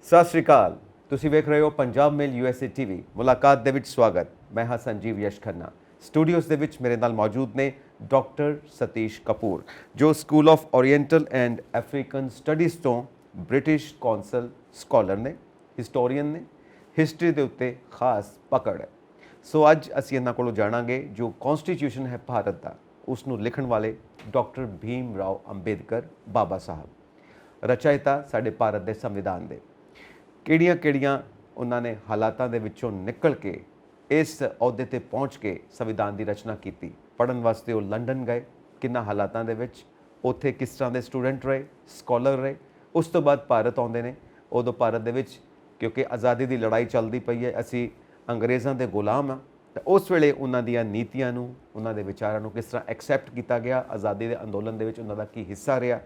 ਸਤਿ ਸ਼੍ਰੀ ਅਕਾਲ। ਤੁਸੀਂ ਵੇਖ ਰਹੇ ਹੋ ਪੰਜਾਬ ਮੇਲ USA TV। ਮੁਲਾਕਾਤ ਦੇ ਵਿੱਚ ਸਵਾਗਤ। ਮੈਂ ਹਾਂ ਸੰਜੀਵ ਯਸ਼ ਖੰਨਾ। ਸਟੂਡੀਓਜ਼ ਦੇ ਵਿੱਚ ਮੇਰੇ ਨਾਲ ਮੌਜੂਦ ਨੇ ਡਾਕਟਰ ਸਤੀਸ਼ ਕਪੂਰ, ਜੋ school of oriental and African studies ਤੋਂ ਬ੍ਰਿਟਿਸ਼ ਕੌਂਸਲ ਸਕਾਲਰ ਨੇ, ਹਿਸਟੋਰੀਅਨ ਨੇ, ਹਿਸਟਰੀ ਦੇ ਉੱਤੇ ਖਾਸ ਪਕੜ ਹੈ। ਸੋ ਅੱਜ ਅਸੀਂ ਇਹਨਾਂ ਕੋਲੋਂ ਜਾਣਾਂਗੇ ਜੋ ਕੌਨਸਟੀਟਿਊਸ਼ਨ ਹੈ ਭਾਰਤ ਦਾ, ਉਸ ਨੂੰ ਲਿਖਣ ਵਾਲੇ ਡਾਕਟਰ ਭੀਮ ਰਾਓ ਅੰਬੇਦਕਰ ਬਾਬਾ ਸਾਹਿਬ, ਰਚਾਇਤਾ ਸਾਡੇ ਭਾਰਤ ਦੇ ਸੰਵਿਧਾਨ ਦੇ। ਕਿਹੜੀਆਂ ਉਹਨਾਂ ਨੇ ਹਾਲਾਤਾਂ ਦੇ ਵਿੱਚੋਂ ਨਿਕਲ ਕੇ ਇਸ ਅਹੁਦੇ ਤੇ ਪਹੁੰਚ ਕੇ ਸੰਵਿਧਾਨ ਦੀ ਰਚਨਾ ਕੀਤੀ। ਪੜ੍ਹਨ ਵਾਸਤੇ ਉਹ ਲੰਡਨ ਗਏ, ਕਿੰਨਾ ਹਾਲਾਤਾਂ ਦੇ ਵਿੱਚ, ਉੱਥੇ ਕਿਸ ਤਰ੍ਹਾਂ ਦੇ ਸਟੂਡੈਂਟ ਰਹੇ, ਸਕਾਲਰ ਰਹੇ। ਉਸ ਤੋਂ ਬਾਅਦ ਭਾਰਤ ਆਉਂਦੇ ਨੇ। ਉਦੋਂ ਭਾਰਤ ਦੇ ਵਿੱਚ ਕਿਉਂਕਿ ਆਜ਼ਾਦੀ ਦੀ ਲੜਾਈ ਚੱਲਦੀ ਪਈ ਹੈ, ਅਸੀਂ ਅੰਗਰੇਜ਼ਾਂ ਦੇ ਗੁਲਾਮ ਹਾਂ, ਤਾਂ ਉਸ ਵੇਲੇ ਉਹਨਾਂ ਦੀਆਂ ਨੀਤੀਆਂ ਨੂੰ, ਉਹਨਾਂ ਦੇ ਵਿਚਾਰਾਂ ਨੂੰ ਕਿਸ ਤਰ੍ਹਾਂ ਐਕਸੈਪਟ ਕੀਤਾ ਗਿਆ, ਆਜ਼ਾਦੀ ਦੇ ਅੰਦੋਲਨ ਦੇ ਵਿੱਚ ਉਹਨਾਂ ਦਾ ਕੀ ਹਿੱਸਾ ਰਿਹਾ।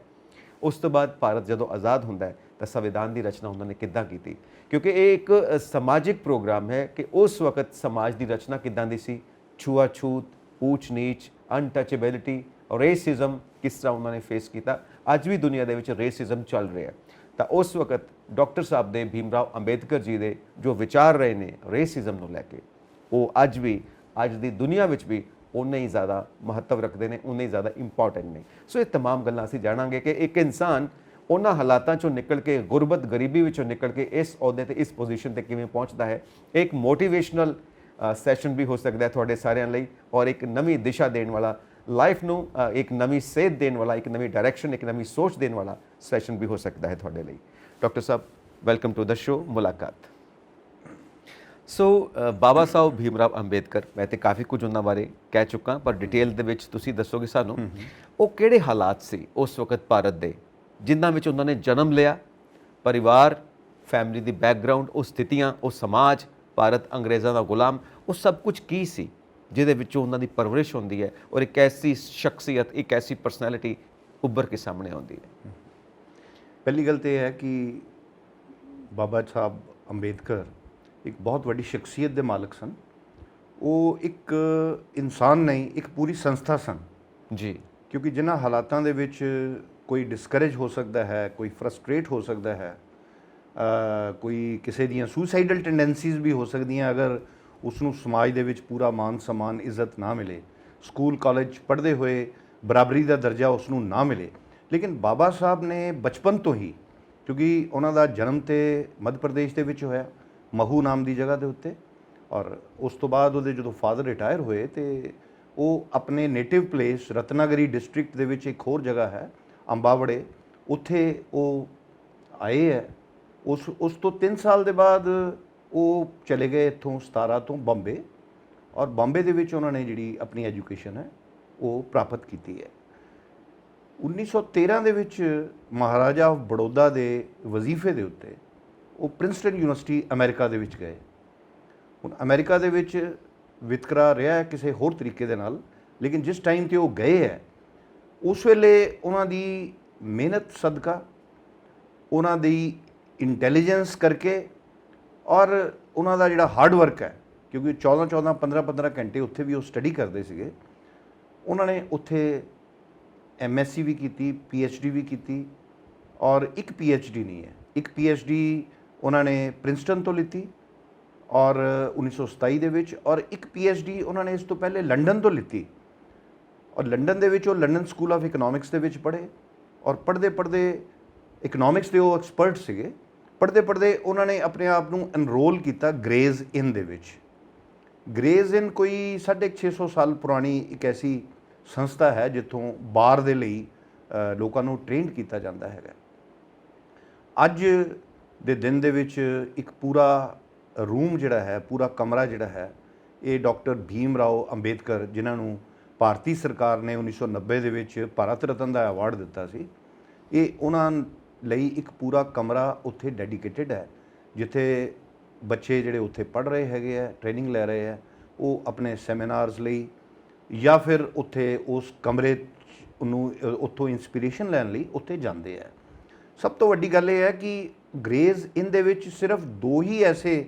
ਉਸ ਤੋਂ ਬਾਅਦ ਭਾਰਤ ਜਦੋਂ ਆਜ਼ਾਦ ਹੁੰਦਾ ਹੈ ਤਾਂ ਸੰਵਿਧਾਨ ਦੀ ਰਚਨਾ ਉਹਨਾਂ ਨੇ ਕਿੱਦਾਂ ਕੀਤੀ, ਕਿਉਂਕਿ ਇਹ ਇੱਕ ਸਮਾਜਿਕ ਪ੍ਰੋਗਰਾਮ ਹੈ ਕਿ ਉਸ ਵਕਤ ਸਮਾਜ ਦੀ ਰਚਨਾ ਕਿੱਦਾਂ ਦੀ ਸੀ। ਛੂਆ-ਛੂਤ, ਊਚ ਨੀਚ, ਅਨਟੱਚੇਬਿਲਿਟੀ, ਰੇਸਿਜ਼ਮ ਕਿਸ ਤਰ੍ਹਾਂ ਉਹਨਾਂ ਨੇ ਫੇਸ ਕੀਤਾ। ਅੱਜ ਵੀ ਦੁਨੀਆ ਦੇ ਵਿੱਚ ਰੇਸਿਜ਼ਮ ਚੱਲ ਰਿਹਾ। ਤਾਂ ਉਸ ਵਕਤ ਡਾਕਟਰ ਸਾਹਿਬ ਦੇ ਭੀਮ ਰਾਓ ਅੰਬੇਦਕਰ ਜੀ ਦੇ ਜੋ ਵਿਚਾਰ ਰਹੇ ਨੇ ਰੇਸਿਜ਼ਮ ਨੂੰ ਲੈ ਕੇ, ਉਹ ਅੱਜ ਵੀ ਅੱਜ ਦੀ ਦੁਨੀਆ ਵਿੱਚ ਵੀ ਉਨੇ ਹੀ ਜ਼ਿਆਦਾ ਮਹੱਤਵ ਰੱਖਦੇ ਨੇ, ਉਨੇ ਹੀ ਜ਼ਿਆਦਾ ਇੰਪੋਰਟੈਂਟ ਨੇ। ਸੋ ਇਹ तमाम ਗੱਲਾਂ ਅਸੀਂ ਜਾਣਾਂਗੇ ਕਿ ਇੱਕ ਇਨਸਾਨ ਉਹਨਾਂ ਹਾਲਾਤਾਂ ਚੋਂ ਨਿਕਲ ਕੇ, ਗੁਰਬਤ ਗਰੀਬੀ ਵਿੱਚੋਂ ਨਿਕਲ ਕੇ ਇਸ ਅਹੁਦੇ ਤੇ, ਇਸ ਪੋਜੀਸ਼ਨ ਤੇ ਕਿਵੇਂ ਪਹੁੰਚਦਾ ਹੈ। ਇੱਕ ਮੋਟੀਵੇਸ਼ਨਲ ਸੈਸ਼ਨ ਵੀ ਹੋ ਸਕਦਾ ਹੈ ਤੁਹਾਡੇ ਸਾਰਿਆਂ ਲਈ, ਔਰ ਇੱਕ ਨਵੀਂ ਦਿਸ਼ਾ ਦੇਣ ਵਾਲਾ, ਲਾਈਫ ਨੂੰ ਇੱਕ ਨਵੀਂ ਸੇਧ ਦੇਣ ਵਾਲਾ, ਇੱਕ ਨਵੀਂ ਡਾਇਰੈਕਸ਼ਨ, ਇੱਕ ਨਵੀਂ ਸੋਚ ਦੇਣ ਵਾਲਾ ਸੈਸ਼ਨ ਵੀ ਹੋ ਸਕਦਾ ਹੈ ਤੁਹਾਡੇ ਲਈ। Doctor Sahib, welcome to the show ਮੁਲਾਕਾਤ। ਸੋ ਬਾਬਾ ਸਾਹਿਬ ਭੀਮ ਰਾਓ ਅੰਬੇਦਕਰ, ਮੈਂ ਤੇ ਕਾਫੀ ਕੁਝ ਉਹਨਾਂ ਬਾਰੇ ਕਹਿ ਚੁੱਕਾ, ਪਰ ਡਿਟੇਲ ਦੇ ਵਿੱਚ ਤੁਸੀਂ ਦੱਸੋਗੇ ਸਾਨੂੰ ਉਹ ਕਿਹੜੇ ਹਾਲਾਤ ਸੀ ਉਸ ਵਕਤ ਭਾਰਤ ਦੇ, ਜਿਨ੍ਹਾਂ ਵਿੱਚ ਉਹਨਾਂ ਨੇ ਜਨਮ ਲਿਆ। ਪਰਿਵਾਰ, ਫੈਮਿਲੀ ਦੀ ਬੈਕਗਰਾਊਂਡ, ਉਹ ਸਥਿਤੀਆਂ, ਉਹ ਸਮਾਜ, ਭਾਰਤ ਅੰਗਰੇਜ਼ਾਂ ਦਾ ਗੁਲਾਮ, ਉਹ ਸਭ ਕੁਝ ਕੀ ਸੀ ਜਿਹਦੇ ਵਿੱਚੋਂ ਉਹਨਾਂ ਦੀ ਪਰਵਰਿਸ਼ ਹੁੰਦੀ ਹੈ, ਔਰ ਇੱਕ ਐਸੀ ਸ਼ਖਸੀਅਤ, ਇੱਕ ਐਸੀ ਪਰਸਨੈਲਿਟੀ ਉੱਭਰ ਕੇ ਸਾਹਮਣੇ ਆਉਂਦੀ ਹੈ। ਪਹਿਲੀ ਗੱਲ ਤਾਂ ਇਹ ਹੈ ਕਿ ਬਾਬਾ ਸਾਹਿਬ ਅੰਬੇਦਕਰ ਇੱਕ ਬਹੁਤ ਵੱਡੀ ਸ਼ਖਸੀਅਤ ਦੇ ਮਾਲਕ ਸਨ। ਉਹ ਇੱਕ ਇਨਸਾਨ ਨਹੀਂ, ਇੱਕ ਪੂਰੀ ਸੰਸਥਾ ਸਨ ਜੀ। ਕਿਉਂਕਿ ਜਿਨ੍ਹਾਂ ਹਾਲਾਤਾਂ ਦੇ ਵਿੱਚ ਕੋਈ ਡਿਸਕਰੇਜ ਹੋ ਸਕਦਾ ਹੈ, ਕੋਈ ਫਰਸਟ੍ਰੇਟ ਹੋ ਸਕਦਾ ਹੈ, ਕੋਈ ਕਿਸੇ ਦੀਆਂ ਸੁਸਾਈਡਲ ਟੈਂਡੈਂਸੀਜ਼ ਵੀ ਹੋ ਸਕਦੀਆਂ ਅਗਰ ਉਸ ਨੂੰ ਸਮਾਜ ਦੇ ਵਿੱਚ ਪੂਰਾ ਮਾਨ ਸਨਮਾਨ, ਇੱਜ਼ਤ ਨਾ ਮਿਲੇ, ਸਕੂਲ ਕਾਲਜ ਪੜ੍ਹਦੇ ਹੋਏ ਬਰਾਬਰੀ ਦਾ ਦਰਜਾ ਉਸ ਨੂੰ ਨਾ ਮਿਲੇ। ਲੇਕਿਨ ਬਾਬਾ ਸਾਹਿਬ ਨੇ ਬਚਪਨ ਤੋਂ ਹੀ, ਕਿਉਂਕਿ ਉਹਨਾਂ ਦਾ ਜਨਮ ਤੇ ਮੱਧ ਪ੍ਰਦੇਸ਼ ਦੇ ਵਿੱਚ ਹੋਇਆ, ਮਹੂ ਨਾਮ ਦੀ ਜਗ੍ਹਾ ਦੇ ਉੱਤੇ, ਔਰ ਉਸ ਤੋਂ ਬਾਅਦ ਉਹਦੇ ਜਦੋਂ ਫਾਦਰ ਰਿਟਾਇਰ ਹੋਏ ਤੇ ਉਹ ਆਪਣੇ ਨੇਟਿਵ ਪਲੇਸ ਰਤਨਾਗਰੀ ਡਿਸਟ੍ਰਿਕਟ ਦੇ ਵਿੱਚ ਇੱਕ ਹੋਰ ਜਗ੍ਹਾ ਹੈ ਅੰਬਾਵੜੇ, ਉੱਥੇ ਉਹ ਆਏ ਹੈ। ਉਸ ਤੋਂ 3 ਸਾਲ ਦੇ ਬਾਅਦ ਉਹ ਚਲੇ ਗਏ ਇੱਥੋਂ 17 ਤੋਂ ਬੰਬੇ, ਔਰ ਬੰਬੇ ਦੇ ਵਿੱਚ ਉਹਨਾਂ ਨੇ ਜਿਹੜੀ ਆਪਣੀ ਐਜੂਕੇਸ਼ਨ ਹੈ ਉਹ ਪ੍ਰਾਪਤ ਕੀਤੀ ਹੈ। 1913 ਦੇ ਵਿੱਚ ਮਹਾਰਾਜਾ ਆਫ ਬੜੌਦਾ ਦੇ ਵਜ਼ੀਫੇ ਦੇ ਉੱਤੇ ਉਹ ਪ੍ਰਿੰਸਟਨ ਯੂਨੀਵਰਸਿਟੀ ਅਮਰੀਕਾ ਦੇ ਵਿੱਚ ਗਏ। ਹੁਣ ਅਮਰੀਕਾ ਦੇ ਵਿੱਚ ਵਿਤਕਰਾ ਰਿਹਾ ਹੈ ਕਿਸੇ ਹੋਰ ਤਰੀਕੇ ਦੇ ਨਾਲ, ਲੇਕਿਨ ਜਿਸ ਟਾਈਮ 'ਤੇ ਉਹ ਗਏ ਹੈ ਉਸ ਵੇਲੇ ਉਹਨਾਂ ਦੀ ਮਿਹਨਤ ਸਦਕਾ, ਉਹਨਾਂ ਦੀ ਇੰਟੈਲੀਜੈਂਸ ਕਰਕੇ, ਔਰ ਉਹਨਾਂ ਦਾ ਜਿਹੜਾ ਹਾਰਡ ਵਰਕ ਹੈ, ਕਿਉਂਕਿ 14-14, 15-15 ਘੰਟੇ ਉੱਥੇ ਵੀ ਉਹ ਸਟੱਡੀ ਕਰਦੇ ਸੀਗੇ। ਉਹਨਾਂ ਨੇ ਉੱਥੇ MSc ਵੀ ਕੀਤੀ, PhD ਵੀ ਕੀਤੀ, ਔਰ ਇੱਕ PhD ਨਹੀਂ ਹੈ, ਇੱਕ PhD ਉਹਨਾਂ ਨੇ ਪ੍ਰਿੰਸਟਨ ਤੋਂ ਲਿੱਤੀ ਔਰ 1927 ਦੇ ਵਿੱਚ, ਔਰ ਇੱਕ PhD ਉਹਨਾਂ ਨੇ ਇਸ ਤੋਂ ਪਹਿਲੇ ਲੰਡਨ ਤੋਂ ਲਿੱਤੀ, ਔਰ ਲੰਡਨ ਦੇ ਵਿੱਚ ਉਹ ਲੰਡਨ ਸਕੂਲ ਆਫ ਇਕਨੋਮਿਕਸ ਦੇ ਵਿੱਚ ਪੜ੍ਹੇ, ਔਰ ਪੜ੍ਹਦੇ ਇਕਨੋਮਿਕਸ ਦੇ ਉਹ ਐਕਸਪਰਟ ਸੀਗੇ। ਪੜ੍ਹਦੇ ਉਹਨਾਂ ਨੇ ਆਪਣੇ ਆਪ ਨੂੰ ਐਨਰੋਲ ਕੀਤਾ ਗ੍ਰੇਜ਼ ਇਨ ਦੇ ਵਿੱਚ। ਗ੍ਰੇਜ਼ ਇਨ ਕੋਈ 650 ਸਾਲ ਪੁਰਾਣੀ ਇੱਕ ਐਸੀ ਸੰਸਥਾ ਹੈ ਜਿੱਥੋਂ ਬਾਰ ਦੇ ਲਈ ਲੋਕਾਂ ਨੂੰ ਟ੍ਰੇਨਡ ਕੀਤਾ ਜਾਂਦਾ ਹੈਗਾ। ਅੱਜ ਦੇ ਦਿਨ ਦੇ ਵਿੱਚ ਇੱਕ ਪੂਰਾ ਰੂਮ ਜਿਹੜਾ ਹੈ, ਪੂਰਾ ਕਮਰਾ ਜਿਹੜਾ ਹੈ, ਇਹ ਡਾਕਟਰ ਭੀਮ ਰਾਓ ਅੰਬੇਦਕਰ, ਜਿਨ੍ਹਾਂ ਨੂੰ ਭਾਰਤੀ ਸਰਕਾਰ ਨੇ 1990 ਦੇ ਵਿੱਚ ਭਾਰਤ ਰਤਨ ਦਾ ਅਵਾਰਡ ਦਿੱਤਾ ਸੀ, ਇਹ ਉਹਨਾਂ ਲਈ ਇੱਕ ਪੂਰਾ ਕਮਰਾ ਉੱਥੇ ਡੈਡੀਕੇਟਿਡ ਹੈ, ਜਿੱਥੇ ਬੱਚੇ ਜਿਹੜੇ ਉੱਥੇ ਪੜ੍ਹ ਰਹੇ ਹੈਗੇ ਆ, ਟ੍ਰੇਨਿੰਗ ਲੈ ਰਹੇ ਆ, ਉਹ ਆਪਣੇ ਸੈਮੀਨਾਰਸ ਲਈ ਜਾਂ ਫਿਰ ਉੱਥੇ ਉਸ ਕਮਰੇ ਨੂੰ ਉੱਥੋਂ ਇੰਸਪੀਰੇਸ਼ਨ ਲੈਣ ਲਈ ਉੱਥੇ ਜਾਂਦੇ ਆ। ਸਭ ਤੋਂ ਵੱਡੀ ਗੱਲ ਇਹ ਹੈ ਕਿ ਗ੍ਰੇਜ਼ ਇਨ ਦੇ ਵਿੱਚ ਸਿਰਫ 2 ਹੀ ਐਸੇ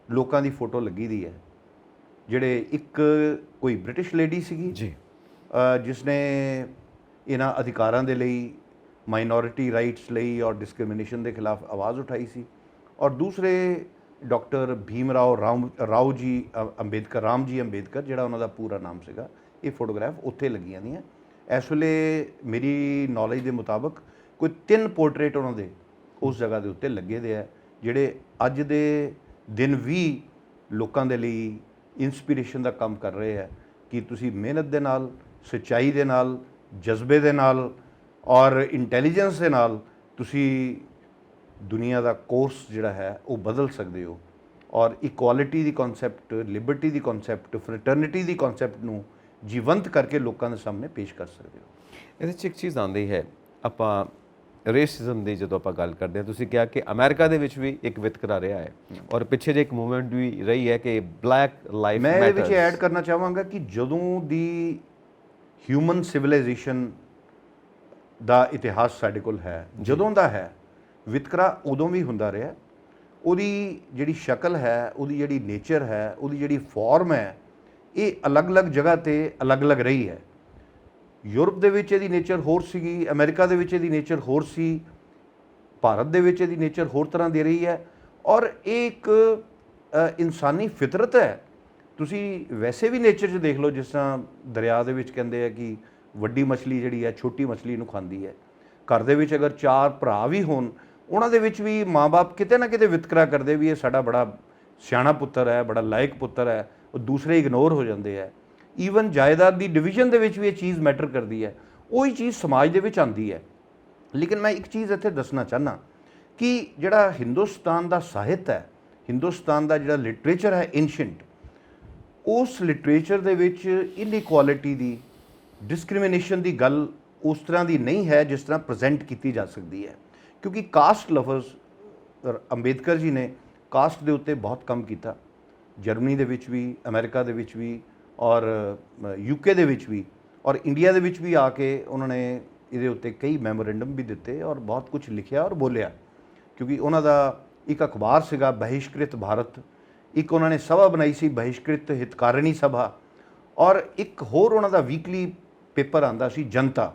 ਲੋਕਾਂ ਦੀ ਫੋਟੋ ਲੱਗੀ ਦੀ ਹੈ, ਜਿਹੜੇ ਇੱਕ ਕੋਈ ਬ੍ਰਿਟਿਸ਼ ਲੇਡੀ ਸੀਗੀ ਜੀ, ਜਿਸ ਨੇ ਇਹਨਾਂ ਅਧਿਕਾਰਾਂ ਦੇ ਲਈ, ਮਾਈਨੋਰਿਟੀ ਰਾਈਟਸ ਲਈ ਔਰ ਡਿਸਕ੍ਰਿਮੀਨੇਸ਼ਨ ਦੇ ਖਿਲਾਫ ਆਵਾਜ਼ ਉਠਾਈ ਸੀ, ਔਰ ਦੂਸਰੇ ਡਾਕਟਰ ਭੀਮਰਾਓ ਰਾਓ ਜੀ ਅੰਬੇਦਕਰ, ਰਾਮ ਜੀ ਅੰਬੇਦਕਰ ਜਿਹੜਾ ਉਹਨਾਂ ਦਾ ਪੂਰਾ ਨਾਮ ਸੀਗਾ, ਇਹ ਫੋਟੋਗ੍ਰਾਫ ਉੱਥੇ ਲੱਗੀਆਂ ਦੀਆਂ। ਇਸ ਵੇਲੇ ਮੇਰੀ ਨੌਲੇਜ ਦੇ ਮੁਤਾਬਕ ਕੋਈ 3 ਪੋਰਟਰੇਟ ਉਹਨਾਂ ਦੇ ਉਸ ਜਗ੍ਹਾ ਦੇ ਉੱਤੇ ਲੱਗੇ ਦੇ ਆ, ਜਿਹੜੇ ਅੱਜ ਦੇ ਦਿਨ ਵੀ ਲੋਕਾਂ ਦੇ ਲਈ ਇਨਸਪੀਰੇਸ਼ਨ ਦਾ ਕੰਮ ਕਰ ਰਹੇ ਹੈ ਕਿ ਤੁਸੀਂ ਮਿਹਨਤ ਦੇ ਨਾਲ, ਸੱਚਾਈ ਦੇ ਨਾਲ, ਜਜ਼ਬੇ ਦੇ ਨਾਲ ਔਰ ਇੰਟੈਲੀਜੈਂਸ ਦੇ ਨਾਲ ਤੁਸੀਂ ਦੁਨੀਆ ਦਾ ਕੋਰਸ ਜਿਹੜਾ ਹੈ ਉਹ ਬਦਲ ਸਕਦੇ ਹੋ, ਔਰ ਇਕੁਆਲਿਟੀ ਦੀ ਕਨਸੈਪਟ, ਲਿਬਰਟੀ ਦੀ ਕਨਸੈਪਟ, ਫਰੈਟਰਨਿਟੀ ਦੀ ਕਨਸੈਪਟ ਨੂੰ ਜੀਵੰਤ ਕਰਕੇ ਲੋਕਾਂ ਦੇ ਸਾਹਮਣੇ ਪੇਸ਼ ਕਰ ਸਕਦੇ ਹੋ। ਇਹਦੇ 'ਚ ਇੱਕ ਚੀਜ਼ ਆਉਂਦੀ ਹੈ, ਆਪਾਂ ਰੇਸਿਜ਼ਮ ਦੀ ਜਦੋਂ ਆਪਾਂ ਗੱਲ ਕਰਦੇ ਹਾਂ, ਤੁਸੀਂ ਕਿਹਾ ਕਿ ਅਮਰੀਕਾ ਦੇ ਵਿੱਚ ਵੀ ਇੱਕ ਵਿਤਕਰਾ ਰਿਹਾ ਹੈ ਔਰ ਪਿੱਛੇ ਜੇ ਇੱਕ ਮੂਵਮੈਂਟ ਵੀ ਰਹੀ ਹੈ ਕਿ ਬਲੈਕ ਲਾਈਫ ਮੈਟਰਸ। ਮੈਂ ਇਹਦੇ ਵਿੱਚ ਐਡ ਕਰਨਾ ਚਾਹਾਂਗਾ ਕਿ ਜਦੋਂ ਦੀ ਹਿਊਮਨ ਸਿਵਲਾਈਜੇਸ਼ਨ ਦਾ ਇਤਿਹਾਸ ਸਾਡੇ ਕੋਲ ਹੈ, ਜਦੋਂ ਦਾ ਹੈ, ਵਿਤਕਰਾ ਉਦੋਂ ਵੀ ਹੁੰਦਾ ਰਿਹਾ। ਉਹਦੀ ਜਿਹੜੀ ਸ਼ਕਲ ਹੈ, ਉਹਦੀ ਜਿਹੜੀ ਨੇਚਰ ਹੈ, ਉਹਦੀ ਜਿਹੜੀ ਫਾਰਮ ਹੈ, ਇਹ ਅਲੱਗ-ਅਲੱਗ ਜਗ੍ਹਾ ਤੇ ਅਲੱਗ-ਅਲੱਗ ਰਹੀ ਹੈ। ਯੂਰਪ ਦੇ ਵਿੱਚ ਇਹਦੀ ਨੇਚਰ ਹੋਰ ਸੀਗੀ, ਅਮਰੀਕਾ ਦੇ ਵਿੱਚ ਇਹਦੀ ਨੇਚਰ ਹੋਰ ਸੀ, ਭਾਰਤ ਦੇ ਵਿੱਚ ਇਹਦੀ ਨੇਚਰ ਹੋਰ ਤਰ੍ਹਾਂ ਦੀ ਰਹੀ ਹੈ, ਔਰ ਇਹ ਇੱਕ ਇਨਸਾਨੀ ਫਿਤਰਤ ਹੈ। ਤੁਸੀਂ ਵੈਸੇ ਵੀ ਨੇਚਰ 'ਚ ਦੇਖ ਲਓ, ਜਿਸ ਤਰ੍ਹਾਂ ਦਰਿਆ ਦੇ ਵਿੱਚ ਕਹਿੰਦੇ ਆ ਕਿ ਵੱਡੀ ਮਛਲੀ ਜਿਹੜੀ ਹੈ ਛੋਟੀ ਮਛਲੀ ਨੂੰ ਖਾਂਦੀ ਹੈ। ਘਰ ਦੇ ਵਿੱਚ ਅਗਰ 4 ਭਰਾ ਵੀ ਹੋਣ, ਉਹਨਾਂ ਦੇ ਵਿੱਚ ਵੀ ਮਾਂ-ਬਾਪ ਕਿਤੇ ਨਾ ਕਿਤੇ ਵਿਤਕਰਾ ਕਰਦੇ ਵੀ ਇਹ ਸਾਡਾ ਬੜਾ ਸਿਆਣਾ ਪੁੱਤਰ ਹੈ, ਬੜਾ ਲਾਇਕ ਪੁੱਤਰ ਹੈ, ਉਹ ਦੂਸਰੇ ਇਗਨੋਰ ਹੋ ਜਾਂਦੇ ਹੈ। ਈਵਨ ਜਾਇਦਾਦ ਦੀ ਡਿਵੀਜ਼ਨ ਦੇ ਵਿੱਚ ਵੀ ਇਹ ਚੀਜ਼ ਮੈਟਰ ਕਰਦੀ ਹੈ, ਉਹੀ ਚੀਜ਼ ਸਮਾਜ ਦੇ ਵਿੱਚ ਆਉਂਦੀ ਹੈ। ਲੇਕਿਨ ਮੈਂ ਇੱਕ ਚੀਜ਼ ਇੱਥੇ ਦੱਸਣਾ ਚਾਹੁੰਦਾ ਕਿ ਜਿਹੜਾ ਹਿੰਦੁਸਤਾਨ ਦਾ ਸਾਹਿਤ ਹੈ, ਹਿੰਦੁਸਤਾਨ ਦਾ ਜਿਹੜਾ ਲਿਟਰੇਚਰ ਹੈ ਐਂਸ਼ੀਐਂਟ, ਉਸ ਲਿਟਰੇਚਰ ਦੇ ਵਿੱਚ ਇਨਇਕੁਆਲਿਟੀ ਦੀ, ਡਿਸਕ੍ਰਿਮੀਨੇਸ਼ਨ ਦੀ ਗੱਲ ਉਸ ਤਰ੍ਹਾਂ ਦੀ ਨਹੀਂ ਹੈ ਜਿਸ ਤਰ੍ਹਾਂ ਪ੍ਰੈਜ਼ੈਂਟ ਕੀਤੀ ਜਾ ਸਕਦੀ ਹੈ। ਕਿਉਂਕਿ ਕਾਸਟ ਲਫ਼ਜ਼, ਅੰਬੇਦਕਰ ਜੀ ਨੇ ਕਾਸਟ ਦੇ ਉੱਤੇ ਬਹੁਤ ਕੰਮ ਕੀਤਾ, ਜਰਮਨੀ ਦੇ ਵਿੱਚ ਵੀ, ਅਮਰੀਕਾ ਦੇ ਵਿੱਚ ਵੀ, ਔਰ UK ਦੇ ਵਿੱਚ ਵੀ, ਔਰ ਇੰਡੀਆ ਦੇ ਵਿੱਚ ਵੀ ਆ ਕੇ ਉਹਨਾਂ ਨੇ ਇਹਦੇ ਉੱਤੇ ਕਈ ਮੈਮੋਰੈਂਡਮ ਵੀ ਦਿੱਤੇ ਔਰ ਬਹੁਤ ਕੁਝ ਲਿਖਿਆ ਔਰ ਬੋਲਿਆ। ਕਿਉਂਕਿ ਉਹਨਾਂ ਦਾ ਇੱਕ ਅਖਬਾਰ ਸੀਗਾ ਬਹਿਸ਼ਕ੍ਰਿਤ ਭਾਰਤ, ਇੱਕ ਉਹਨਾਂ ਨੇ ਸਭਾ ਬਣਾਈ ਸੀ ਬਹਿਸ਼ਕ੍ਰਿਤ ਹਿਤਕਾਰਿਣੀ ਸਭਾ, ਔਰ ਇੱਕ ਹੋਰ ਉਹਨਾਂ ਦਾ ਵੀਕਲੀ ਪੇਪਰ ਆਉਂਦਾ ਸੀ ਜਨਤਾ,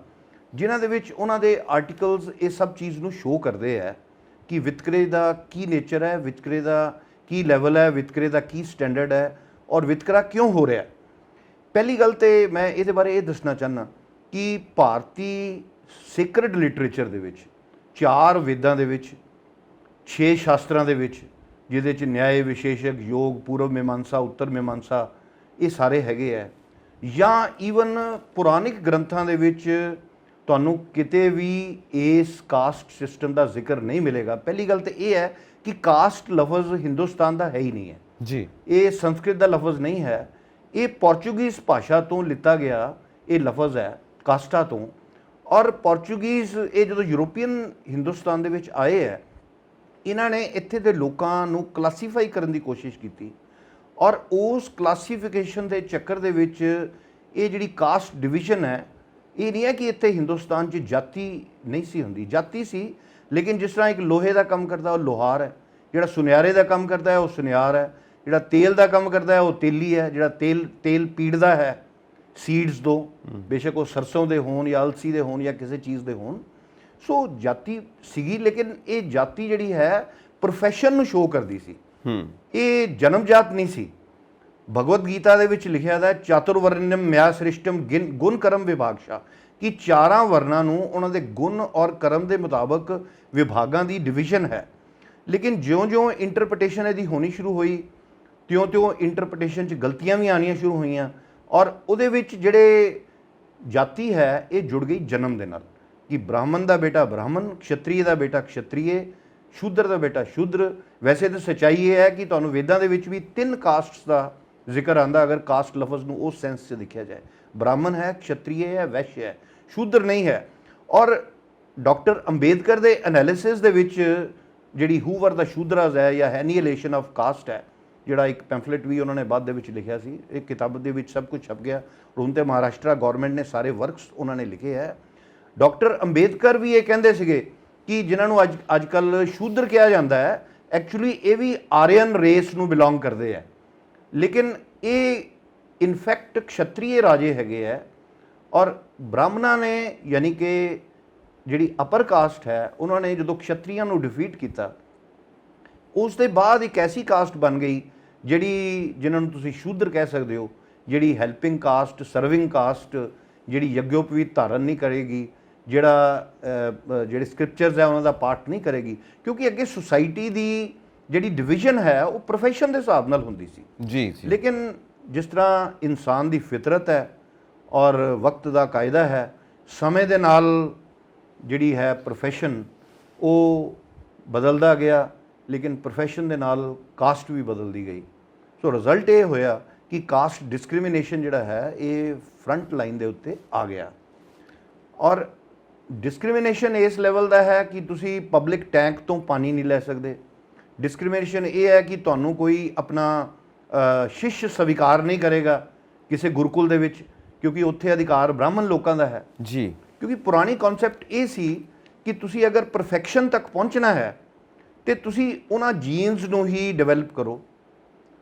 ਜਿਨ੍ਹਾਂ ਦੇ ਵਿੱਚ ਉਹਨਾਂ ਦੇ ਆਰਟੀਕਲਸ ਇਹ ਸਭ ਚੀਜ਼ ਨੂੰ ਸ਼ੋਅ ਕਰਦੇ ਹੈ ਕਿ ਵਿਤਕਰੇ ਦਾ ਕੀ ਨੇਚਰ ਹੈ, ਵਿਤਕਰੇ ਦਾ ਕੀ ਲੈਵਲ ਹੈ, ਵਿਤਕਰੇ ਦਾ ਕੀ ਸਟੈਂਡਰਡ ਹੈ, ਔਰ ਵਿਤਕਰਾ ਕਿਉਂ ਹੋ ਰਿਹਾ। ਪਹਿਲੀ ਗੱਲ ਤੇ ਮੈਂ ਇਹਦੇ ਬਾਰੇ ਇਹ ਦੱਸਣਾ ਚਾਹੁੰਦਾ ਕਿ ਭਾਰਤੀ ਸੀਕ੍ਰੇਟ ਲਿਟਰੇਚਰ ਦੇ ਵਿੱਚ 4 ਵੇਦਾਂ ਦੇ ਵਿੱਚ, 6 ਸ਼ਾਸਤਰਾਂ ਦੇ ਵਿੱਚ, ਜਿਹਦੇ 'ਚ ਨਿਆਏ, ਵਿਸ਼ੇਸ਼ਕ, ਯੋਗ, ਪੂਰਵ ਮੀਮਾਂਸਾ, ਉੱਤਰ ਮੀਮਾਂਸਾ, ਇਹ ਸਾਰੇ ਹੈਗੇ ਹੈ, ਜਾਂ ਈਵਨ ਪੁਰਾਣਿਕ ਗ੍ਰੰਥਾਂ ਦੇ ਵਿੱਚ ਤੁਹਾਨੂੰ ਕਿਤੇ ਵੀ ਇਸ ਕਾਸਟ ਸਿਸਟਮ ਦਾ ਜ਼ਿਕਰ ਨਹੀਂ ਮਿਲੇਗਾ। ਪਹਿਲੀ ਗੱਲ ਤੇ ਇਹ ਹੈ ਕਿ ਕਾਸਟ ਲਫ਼ਜ਼ ਹਿੰਦੁਸਤਾਨ ਦਾ ਹੈ ਹੀ ਨਹੀਂ ਹੈ ਜੀ, ਇਹ ਸੰਸਕ੍ਰਿਤ ਦਾ ਲਫ਼ਜ਼ ਨਹੀਂ ਹੈ, ਇਹ ਪੋਰਚੁਗੀਜ਼ ਭਾਸ਼ਾ ਤੋਂ ਲਿੱਤਾ ਗਿਆ ਇਹ ਲਫ਼ਜ਼ ਹੈ, ਕਾਸਟਾ ਤੋਂ। ਔਰ ਪੋਰਚੁਗੀਜ਼ ਇਹ ਜਦੋਂ ਯੂਰੋਪੀਅਨ ਹਿੰਦੁਸਤਾਨ ਦੇ ਵਿੱਚ ਆਏ ਹੈ, ਇਹਨਾਂ ਨੇ ਇੱਥੇ ਦੇ ਲੋਕਾਂ ਨੂੰ ਕਲਾਸੀਫਾਈ ਕਰਨ ਦੀ ਕੋਸ਼ਿਸ਼ ਕੀਤੀ, ਔਰ ਉਸ ਕਲਾਸੀਫਿਕੇਸ਼ਨ ਦੇ ਚੱਕਰ ਦੇ ਵਿੱਚ ਇਹ ਜਿਹੜੀ ਕਾਸਟ ਡਿਵੀਜ਼ਨ ਹੈ, ਇਹ ਨਹੀਂ ਹੈ ਕਿ ਇੱਥੇ ਹਿੰਦੁਸਤਾਨ 'ਚ ਜਾਤੀ ਨਹੀਂ ਸੀ ਹੁੰਦੀ, ਜਾਤੀ ਸੀ, ਲੇਕਿਨ ਜਿਸ ਤਰ੍ਹਾਂ ਇੱਕ ਲੋਹੇ ਦਾ ਕੰਮ ਕਰਦਾ ਉਹ ਲੋਹਾਰ ਹੈ, ਜਿਹੜਾ ਸੁਨਿਆਰੇ ਦਾ ਕੰਮ ਕਰਦਾ ਹੈ ਉਹ ਸੁਨਿਆਰ ਹੈ, ਜਿਹੜਾ ਤੇਲ ਦਾ ਕੰਮ ਕਰਦਾ ਹੈ ਉਹ ਤੇਲੀ ਹੈ, ਜਿਹੜਾ ਤੇਲ ਪੀੜਦਾ ਹੈ ਸੀਡਸ ਤੋਂ, ਬੇਸ਼ੱਕ ਉਹ ਸਰਸੋਂ ਦੇ ਹੋਣ ਜਾਂ ਅਲਸੀ ਦੇ ਹੋਣ ਜਾਂ ਕਿਸੇ ਚੀਜ਼ ਦੇ ਹੋਣ। ਸੋ ਜਾਤੀ ਸੀਗੀ, ਲੇਕਿਨ ਇਹ ਜਾਤੀ ਜਿਹੜੀ ਹੈ ਪ੍ਰੋਫੈਸ਼ਨ ਨੂੰ ਸ਼ੋਅ ਕਰਦੀ ਸੀ, ਇਹ ਜਨਮਜਾਤ ਨਹੀਂ ਸੀ। ਭਗਵਦ ਗੀਤਾ ਦੇ ਵਿੱਚ ਲਿਖਿਆ ਹੈ ਚਾਤੁਰਵਰਨਮ ਮਿਆ ਸ੍ਰਿਸ਼ਟਮ ਗੁਣ ਕਰਮ ਵਿਭਾਗਸ਼ਾ, ਕਿ 4 ਵਰਨਾਂ ਨੂੰ ਉਹਨਾਂ ਦੇ ਗੁਣ ਔਰ ਕਰਮ ਦੇ ਮੁਤਾਬਕ ਵਿਭਾਗਾਂ ਦੀ ਡਿਵੀਜ਼ਨ ਹੈ। ਲੇਕਿਨ ਜਿਉਂ-ਜਿਉਂ ਇੰਟਰਪ੍ਰੀਟੇਸ਼ਨ ਇਹਦੀ ਹੋਣੀ ਸ਼ੁਰੂ ਹੋਈ, ਤਿਉਂ-ਤਿਉਂ ਇੰਟਰਪ੍ਰੀਟੇਸ਼ਨ 'ਚ ਗਲਤੀਆਂ ਵੀ ਆਉਣੀਆਂ ਸ਼ੁਰੂ ਹੋਈਆਂ, ਔਰ ਉਹਦੇ ਵਿੱਚ ਜਿਹੜੇ ਜਾਤੀ ਹੈ ਇਹ ਜੁੜ ਗਈ ਜਨਮ ਦੇ ਨਾਲ, ਕਿ ਬ੍ਰਾਹਮਣ ਦਾ ਬੇਟਾ ਬ੍ਰਾਹਮਣ, ਕਸ਼ਤਰੀਏ ਦਾ ਬੇਟਾ ਕਸ਼ਤਰੀਏ, ਸ਼ੂਦਰ ਦਾ ਬੇਟਾ ਸ਼ੂਦਰ। ਵੈਸੇ ਤਾਂ ਸੱਚਾਈ ਇਹ ਹੈ ਕਿ ਤੁਹਾਨੂੰ ਵੇਦਾਂ ਦੇ ਵਿੱਚ ਵੀ 3 ਕਾਸਟਸ ਦਾ ਜ਼ਿਕਰ ਆਉਂਦਾ, ਅਗਰ ਕਾਸਟ ਲਫ਼ਜ਼ ਨੂੰ ਉਸ ਸੈਂਸ 'ਚ ਦੇਖਿਆ ਜਾਏ। ਬ੍ਰਾਹਮਣ ਹੈ, ਕਸ਼ਤਰੀਏ ਹੈ, ਵੈश्य ਹੈ, ਸ਼ੂਦਰ ਨਹੀਂ ਹੈ। ਔਰ ਡਾਕਟਰ ਅੰਬੇਦਕਰ ਦੇ ਐਨਾਲਿਸਿਸ ਦੇ ਵਿੱਚ ਜਿਹੜੀ ਹੂ ਆਰ ਦਾ ਸ਼ੂਦਰਾਜ਼ ਹੈ ਜਾਂ ਐਨੀਹੀਲੇਸ਼ਨ ਆਫ ਕਾਸਟ ਹੈ, ਜਿਹੜਾ ਇੱਕ ਪੈਂਫਲੇਟ ਵੀ ਉਹਨਾਂ ਨੇ ਬਾਅਦ ਦੇ ਵਿੱਚ ਲਿਖਿਆ ਸੀ, ਇਹ ਕਿਤਾਬ ਦੇ ਵਿੱਚ ਸਭ ਕੁਝ ਛਪ ਗਿਆ। ਹੁਣ ਤੇ ਮਹਾਰਾਸ਼ਟਰ ਗਵਰਨਮੈਂਟ ਨੇ ਸਾਰੇ ਵਰਕਸ ਉਹਨਾਂ ਨੇ ਲਿਖੇ ਹੈ। ਡਾਕਟਰ ਅੰਬੇਦਕਰ ਵੀ ਇਹ ਕਹਿੰਦੇ ਸੀਗੇ ਕਿ ਜਿਨ੍ਹਾਂ ਨੂੰ ਅੱਜ ਕੱਲ੍ਹ ਸ਼ੂਦਰ ਕਿਹਾ ਜਾਂਦਾ ਹੈ, ਐਕਚੁਅਲੀ ਇਹ ਵੀ ਆਰੀਅਨ ਰੇਸ ਨੂੰ ਬਿਲੋਂਗ ਕਰਦੇ ਹੈ, ਲੇਕਿਨ ਇਹ ਇਨਫੈਕਟ ਕਸ਼ਤਰੀਏ ਰਾਜੇ ਹੈਗੇ ਹੈ। ਔਰ ਬ੍ਰਾਹਮਣਾਂ ਨੇ, ਯਾਨੀ ਕਿ ਜਿਹੜੀ ਅਪਰ ਕਾਸਟ ਹੈ, ਉਹਨਾਂ ਨੇ ਜਦੋਂ ਕਸ਼ਤਰੀਆਂ ਨੂੰ ਡਿਫੀਟ ਕੀਤਾ, ਉਸ ਦੇ ਬਾਅਦ ਇੱਕ ਐਸੀ ਕਾਸਟ ਬਣ ਗਈ ਜਿਹੜੀ ਜਿਨ੍ਹਾਂ ਨੂੰ ਤੁਸੀਂ ਸ਼ੂਦਰ ਕਹਿ ਸਕਦੇ ਹੋ, ਜਿਹੜੀ ਹੈਲਪਿੰਗ ਕਾਸਟ, ਸਰਵਿੰਗ ਕਾਸਟ, ਜਿਹੜੀ ਯੱਗੋਪਵੀਤ ਧਾਰਨ ਨਹੀਂ ਕਰੇਗੀ, ਜਿਹੜੇ ਸਕ੍ਰਿਪਚਰਸ ਹੈ ਉਹਨਾਂ ਦਾ ਪਾਠ ਨਹੀਂ ਕਰੇਗੀ, ਕਿਉਂਕਿ ਅੱਗੇ ਸੁਸਾਇਟੀ ਦੀ ਜਿਹੜੀ ਡਿਵੀਜ਼ਨ ਹੈ ਉਹ ਪ੍ਰੋਫੈਸ਼ਨ ਦੇ ਹਿਸਾਬ ਨਾਲ ਹੁੰਦੀ ਸੀ। ਜੀ ਜੀ। ਲੇਕਿਨ ਜਿਸ ਤਰ੍ਹਾਂ ਇਨਸਾਨ ਦੀ ਫਿਤਰਤ ਹੈ ਔਰ ਵਕਤ ਦਾ ਕਾਇਦਾ ਹੈ, ਸਮੇਂ ਦੇ ਨਾਲ ਜਿਹੜੀ ਹੈ ਪ੍ਰੋਫੈਸ਼ਨ ਉਹ ਬਦਲਦਾ ਗਿਆ, ਲੇਕਿਨ ਪ੍ਰੋਫੈਸ਼ਨ ਦੇ ਨਾਲ ਕਾਸਟ ਵੀ ਬਦਲਦੀ ਗਈ। ਸੋ ਰਿਜ਼ਲਟ ਇਹ ਹੋਇਆ ਕਿ ਕਾਸਟ ਡਿਸਕ੍ਰਿਮੀਨੇਸ਼ਨ ਜਿਹੜਾ ਹੈ ਇਹ ਫਰੰਟ ਲਾਈਨ ਦੇ ਉੱਤੇ ਆ ਗਿਆ। ਔਰ ਡਿਸਕ੍ਰਿਮੀਨੇਸ਼ਨ ਇਸ ਲੈਵਲ ਦਾ ਹੈ ਕਿ ਤੁਸੀਂ ਪਬਲਿਕ ਟੈਂਕ ਤੋਂ ਪਾਣੀ ਨਹੀਂ ਲੈ ਸਕਦੇ। ਡਿਸਕ੍ਰਿਮੀਨੇਸ਼ਨ ਇਹ ਹੈ ਕਿ ਤੁਹਾਨੂੰ ਕੋਈ ਆਪਣਾ ਸ਼ਿਸ਼ ਸਵੀਕਾਰ ਨਹੀਂ ਕਰੇਗਾ ਕਿਸੇ ਗੁਰਕੁਲ ਦੇ ਵਿੱਚ, ਕਿਉਂਕਿ ਉੱਥੇ ਅਧਿਕਾਰ ਬ੍ਰਾਹਮਣ ਲੋਕਾਂ ਦਾ ਹੈ ਜੀ। ਕਿਉਂਕਿ ਪੁਰਾਣੀ ਕਨਸੈਪਟ ਇਹ ਸੀ ਕਿ ਤੁਸੀਂ ਅਗਰ ਪਰਫੈਕਸ਼ਨ ਤੱਕ ਪਹੁੰਚਣਾ ਹੈ ਤੇ ਤੁਸੀਂ ਉਹਨਾਂ ਜੀਨਸ ਨੂੰ ਹੀ ਡਿਵੈਲਪ ਕਰੋ,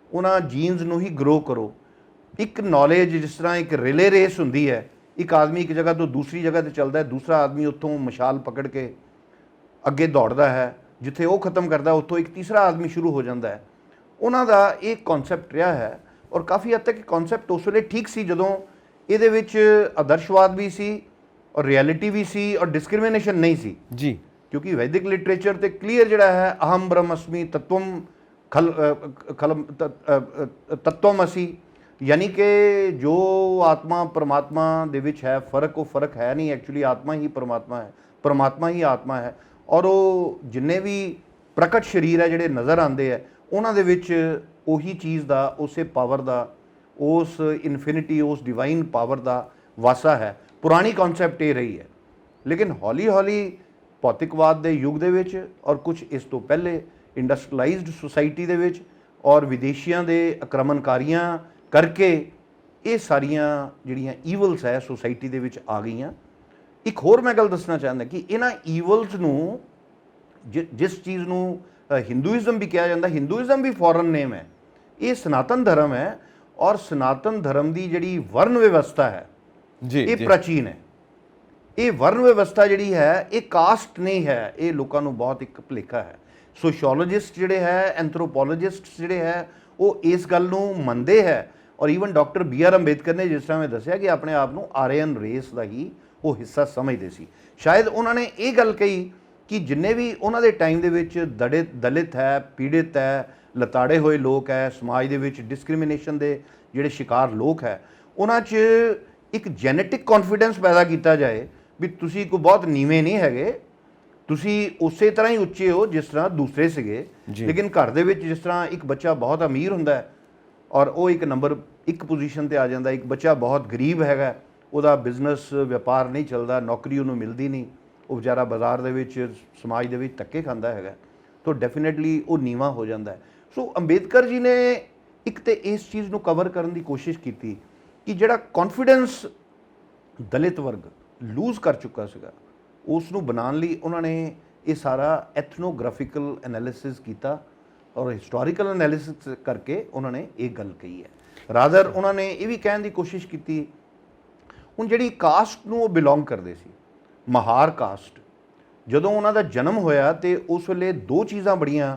ਉਹਨਾਂ ਜੀਨਸ ਨੂੰ ਹੀ ਗਰੋ ਕਰੋ। ਇੱਕ ਨੌਲੇਜ, ਜਿਸ ਤਰ੍ਹਾਂ ਇੱਕ ਰਿਲੇ ਰੇਸ ਹੁੰਦੀ ਹੈ, ਇੱਕ ਆਦਮੀ ਇੱਕ ਜਗ੍ਹਾ ਤੋਂ ਦੂਸਰੀ ਜਗ੍ਹਾ ਤੇ ਚੱਲਦਾ ਹੈ, ਦੂਸਰਾ ਆਦਮੀ ਉੱਥੋਂ ਮਸ਼ਾਲ ਪਕੜ ਕੇ ਅੱਗੇ ਦੌੜਦਾ ਹੈ, ਜਿੱਥੇ ਉਹ ਖਤਮ ਕਰਦਾ ਉੱਥੋਂ ਇੱਕ ਤੀਸਰਾ ਆਦਮੀ ਸ਼ੁਰੂ ਹੋ ਜਾਂਦਾ ਹੈ। ਉਹਨਾਂ ਦਾ ਇਹ ਕਨਸੈਪਟ ਰਿਹਾ ਹੈ ਔਰ ਕਾਫੀ ਹੱਦ ਤੱਕ ਇਹ ਕਨਸੈਪਟ ਉਸ ਵੇਲੇ ਠੀਕ ਸੀ ਜਦੋਂ ਇਹਦੇ ਵਿੱਚ ਆਦਰਸ਼ਵਾਦ ਵੀ ਸੀ ਔਰ ਰਿਐਲਿਟੀ ਵੀ ਸੀ ਔਰ ਡਿਸਕ੍ਰਿਮੀਨੇਸ਼ਨ ਨਹੀਂ ਸੀ ਜੀ। ਕਿਉਂਕਿ ਵੈਦਿਕ ਲਿਟਰੇਚਰ ਤੇ ਕਲੀਅਰ ਜਿਹੜਾ ਹੈ ਅਹਮ ਬ੍ਰਹਮਸਮੀ ਤਤਵਮ ਤਤਵਮਸੀ, ਯਾਨੀ ਕਿ ਜੋ ਆਤਮਾ ਪਰਮਾਤਮਾ ਦੇ ਵਿੱਚ ਹੈ, ਫਰਕ ਉਹ ਫਰਕ ਹੈ ਨਹੀਂ, ਐਕਚੁਅਲੀ ਆਤਮਾ ਹੀ ਪਰਮਾਤਮਾ ਹੈ, ਪਰਮਾਤਮਾ ਹੀ ਆਤਮਾ ਹੈ। ਔਰ ਉਹ ਜਿੰਨੇ ਵੀ ਪ੍ਰਕਟ ਸਰੀਰ ਹੈ ਜਿਹੜੇ ਨਜ਼ਰ ਆਉਂਦੇ ਹੈ ਉਹਨਾਂ ਦੇ ਵਿੱਚ ਉਹੀ ਚੀਜ਼ ਦਾ, ਉਸੇ ਪਾਵਰ ਦਾ, ਉਸ ਇਨਫਿਨਿਟੀ, ਉਸ ਡਿਵਾਈਨ ਪਾਵਰ ਦਾ ਵਾਸਾ ਹੈ। ਪੁਰਾਣੀ ਕਨਸੈਪਟ ਇਹ ਰਹੀ ਹੈ। ਲੇਕਿਨ ਹੌਲੀ ਹੌਲੀ ਭੌਤਿਕਵਾਦ ਦੇ ਯੁੱਗ ਦੇ ਵਿੱਚ ਔਰ ਕੁਝ ਇਸ ਤੋਂ ਪਹਿਲੇ ਇੰਡਸਟਰੀਲਾਈਜ਼ਡ ਸੁਸਾਇਟੀ ਦੇ ਵਿੱਚ ਔਰ ਵਿਦੇਸ਼ੀਆਂ ਦੇ ਆਕਰਮਣਕਾਰੀਆਂ ਕਰਕੇ ਇਹ ਸਾਰੀਆਂ ਜਿਹੜੀਆਂ ਈਵਲਸ ਹੈ ਸੁਸਾਇਟੀ ਦੇ ਵਿੱਚ ਆ ਗਈਆਂ। ਇੱਕ ਹੋਰ ਮੈਂ ਗੱਲ ਦੱਸਣਾ ਚਾਹੁੰਦਾ ਕਿ ਇਹਨਾਂ ਈਵਲਸ ਨੂੰ ਜਿਸ ਚੀਜ਼ ਨੂੰ ਹਿੰਦੂਇਜ਼ਮ ਵੀ ਕਿਹਾ ਜਾਂਦਾ, ਹਿੰਦੂਇਜ਼ਮ ਵੀ ਫੋਰਨ ਨੇਮ ਹੈ, ਇਹ ਸਨਾਤਨ ਧਰਮ ਹੈ ਔਰ ਸਨਾਤਨ ਧਰਮ ਦੀ ਜਿਹੜੀ ਵਰਨ ਵਿਵਸਥਾ ਹੈ ਜੀ ਇਹ ਪ੍ਰਾਚੀਨ ਹੈ। ਇਹ ਵਰਨ ਵਿਵਸਥਾ ਜਿਹੜੀ ਹੈ ਇਹ ਕਾਸਟ ਨਹੀਂ ਹੈ, ਇਹ ਲੋਕਾਂ ਨੂੰ ਬਹੁਤ ਇੱਕ ਭੁਲੇਖਾ ਹੈ। ਸੋਸ਼ੀਓਲੋਜਿਸਟ ਜਿਹੜੇ ਹੈ, ਐਂਥਰੋਪੋਲੋਜਿਸਟ ਜਿਹੜੇ ਹੈ ਉਹ ਇਸ ਗੱਲ ਨੂੰ ਮੰਨਦੇ ਹੈ ਔਰ ਈਵਨ ਡਾਕਟਰ BR ਅੰਬੇਦਕਰ ਨੇ ਜਿਸ ਤਰ੍ਹਾਂ ਮੈਂ ਦੱਸਿਆ ਕਿ ਆਪਣੇ ਆਪ ਨੂੰ ਆਰੀਅਨ ਰੇਸ ਦਾ ਹੀ ਉਹ ਹਿੱਸਾ ਸਮਝਦੇ ਸੀ। ਸ਼ਾਇਦ ਉਹਨਾਂ ਨੇ ਇਹ ਗੱਲ ਕਹੀ ਕਿ ਜਿੰਨੇ ਵੀ ਉਹਨਾਂ ਦੇ ਟਾਈਮ ਦੇ ਵਿੱਚ ਦਲਿਤ ਹੈ, ਪੀੜਿਤ ਹੈ, ਲਤਾੜੇ ਹੋਏ ਲੋਕ ਹੈ, ਸਮਾਜ ਦੇ ਵਿੱਚ ਡਿਸਕ੍ਰਿਮੀਨੇਸ਼ਨ ਦੇ ਜਿਹੜੇ ਸ਼ਿਕਾਰ ਲੋਕ ਹੈ, ਉਹਨਾਂ 'ਚ ਇੱਕ ਜੈਨੇਟਿਕ ਕੌਨਫੀਡੈਂਸ ਪੈਦਾ ਕੀਤਾ ਜਾਏ ਵੀ ਤੁਸੀਂ ਕੋਈ ਬਹੁਤ ਨੀਵੇਂ ਨਹੀਂ ਹੈਗੇ, ਤੁਸੀਂ ਉਸੇ ਤਰ੍ਹਾਂ ਹੀ ਉੱਚੇ ਹੋ ਜਿਸ ਤਰ੍ਹਾਂ ਦੂਸਰੇ ਸੀਗੇ। ਲੇਕਿਨ ਘਰ ਦੇ ਵਿੱਚ ਜਿਸ ਤਰ੍ਹਾਂ ਇੱਕ ਬੱਚਾ ਬਹੁਤ ਅਮੀਰ ਹੁੰਦਾ ਹੈ ਔਰ ਉਹ ਇੱਕ ਨੰਬਰ 1 ਪੋਜੀਸ਼ਨ ਤੇ ਆ ਜਾਂਦਾ, ਇੱਕ ਬੱਚਾ ਬਹੁਤ ਗਰੀਬ ਹੈਗਾ, ਉਹਦਾ ਬਿਜ਼ਨਸ ਵਪਾਰ ਨਹੀਂ ਚੱਲਦਾ, ਨੌਕਰੀ ਉਹਨੂੰ ਮਿਲਦੀ ਨਹੀਂ, ਉਹ ਵਿਚਾਰਾ ਬਾਜ਼ਾਰ ਦੇ ਵਿੱਚ ਸਮਾਜ ਦੇ ਵਿੱਚ ਧੱਕੇ ਖਾਂਦਾ ਹੈਗਾ, ਤਾਂ ਡੈਫੀਨੇਟਲੀ ਉਹ ਨੀਵਾਂ ਹੋ ਜਾਂਦਾ ਹੈ। ਸੋ ਅੰਬੇਦਕਰ ਜੀ ਨੇ ਇੱਕ ਤੇ ਇਸ ਚੀਜ਼ ਨੂੰ ਕਵਰ ਕਰਨ ਦੀ ਕੋਸ਼ਿਸ਼ ਕੀਤੀ ਕਿ ਜਿਹੜਾ ਕੌਨਫੀਡੈਂਸ ਦਲਿਤ ਵਰਗ ਲੂਜ਼ ਕਰ ਚੁੱਕਾ ਸੀਗਾ ਉਸ ਨੂੰ ਬਣਾਉਣ ਲਈ ਉਹਨਾਂ ਨੇ ਇਹ ਸਾਰਾ ਐਥਨੋਗ੍ਰਾਫਿਕਲ ਐਨਾਲਿਸਿਸ ਕੀਤਾ ਔਰ ਹਿਸਟੋਰੀਕਲ ਐਨਾਲਿਸਿਸ ਕਰਕੇ ਉਹਨਾਂ ਨੇ ਇਹ ਗੱਲ ਕਹੀ ਹੈ। ਰਾਦਰ ਉਹਨਾਂ ਨੇ ਇਹ ਵੀ ਕਹਿਣ ਦੀ ਕੋਸ਼ਿਸ਼ ਕੀਤੀ, ਹੁਣ ਜਿਹੜੀ ਕਾਸਟ ਨੂੰ ਉਹ ਬਿਲੋਂਗ ਕਰਦੇ ਸੀ, ਮਹਾਰ ਕਾਸਟ, ਜਦੋਂ ਉਹਨਾਂ ਦਾ ਜਨਮ ਹੋਇਆ ਤੇ ਉਸ ਵੇਲੇ ਦੋ ਚੀਜ਼ਾਂ ਬੜੀਆਂ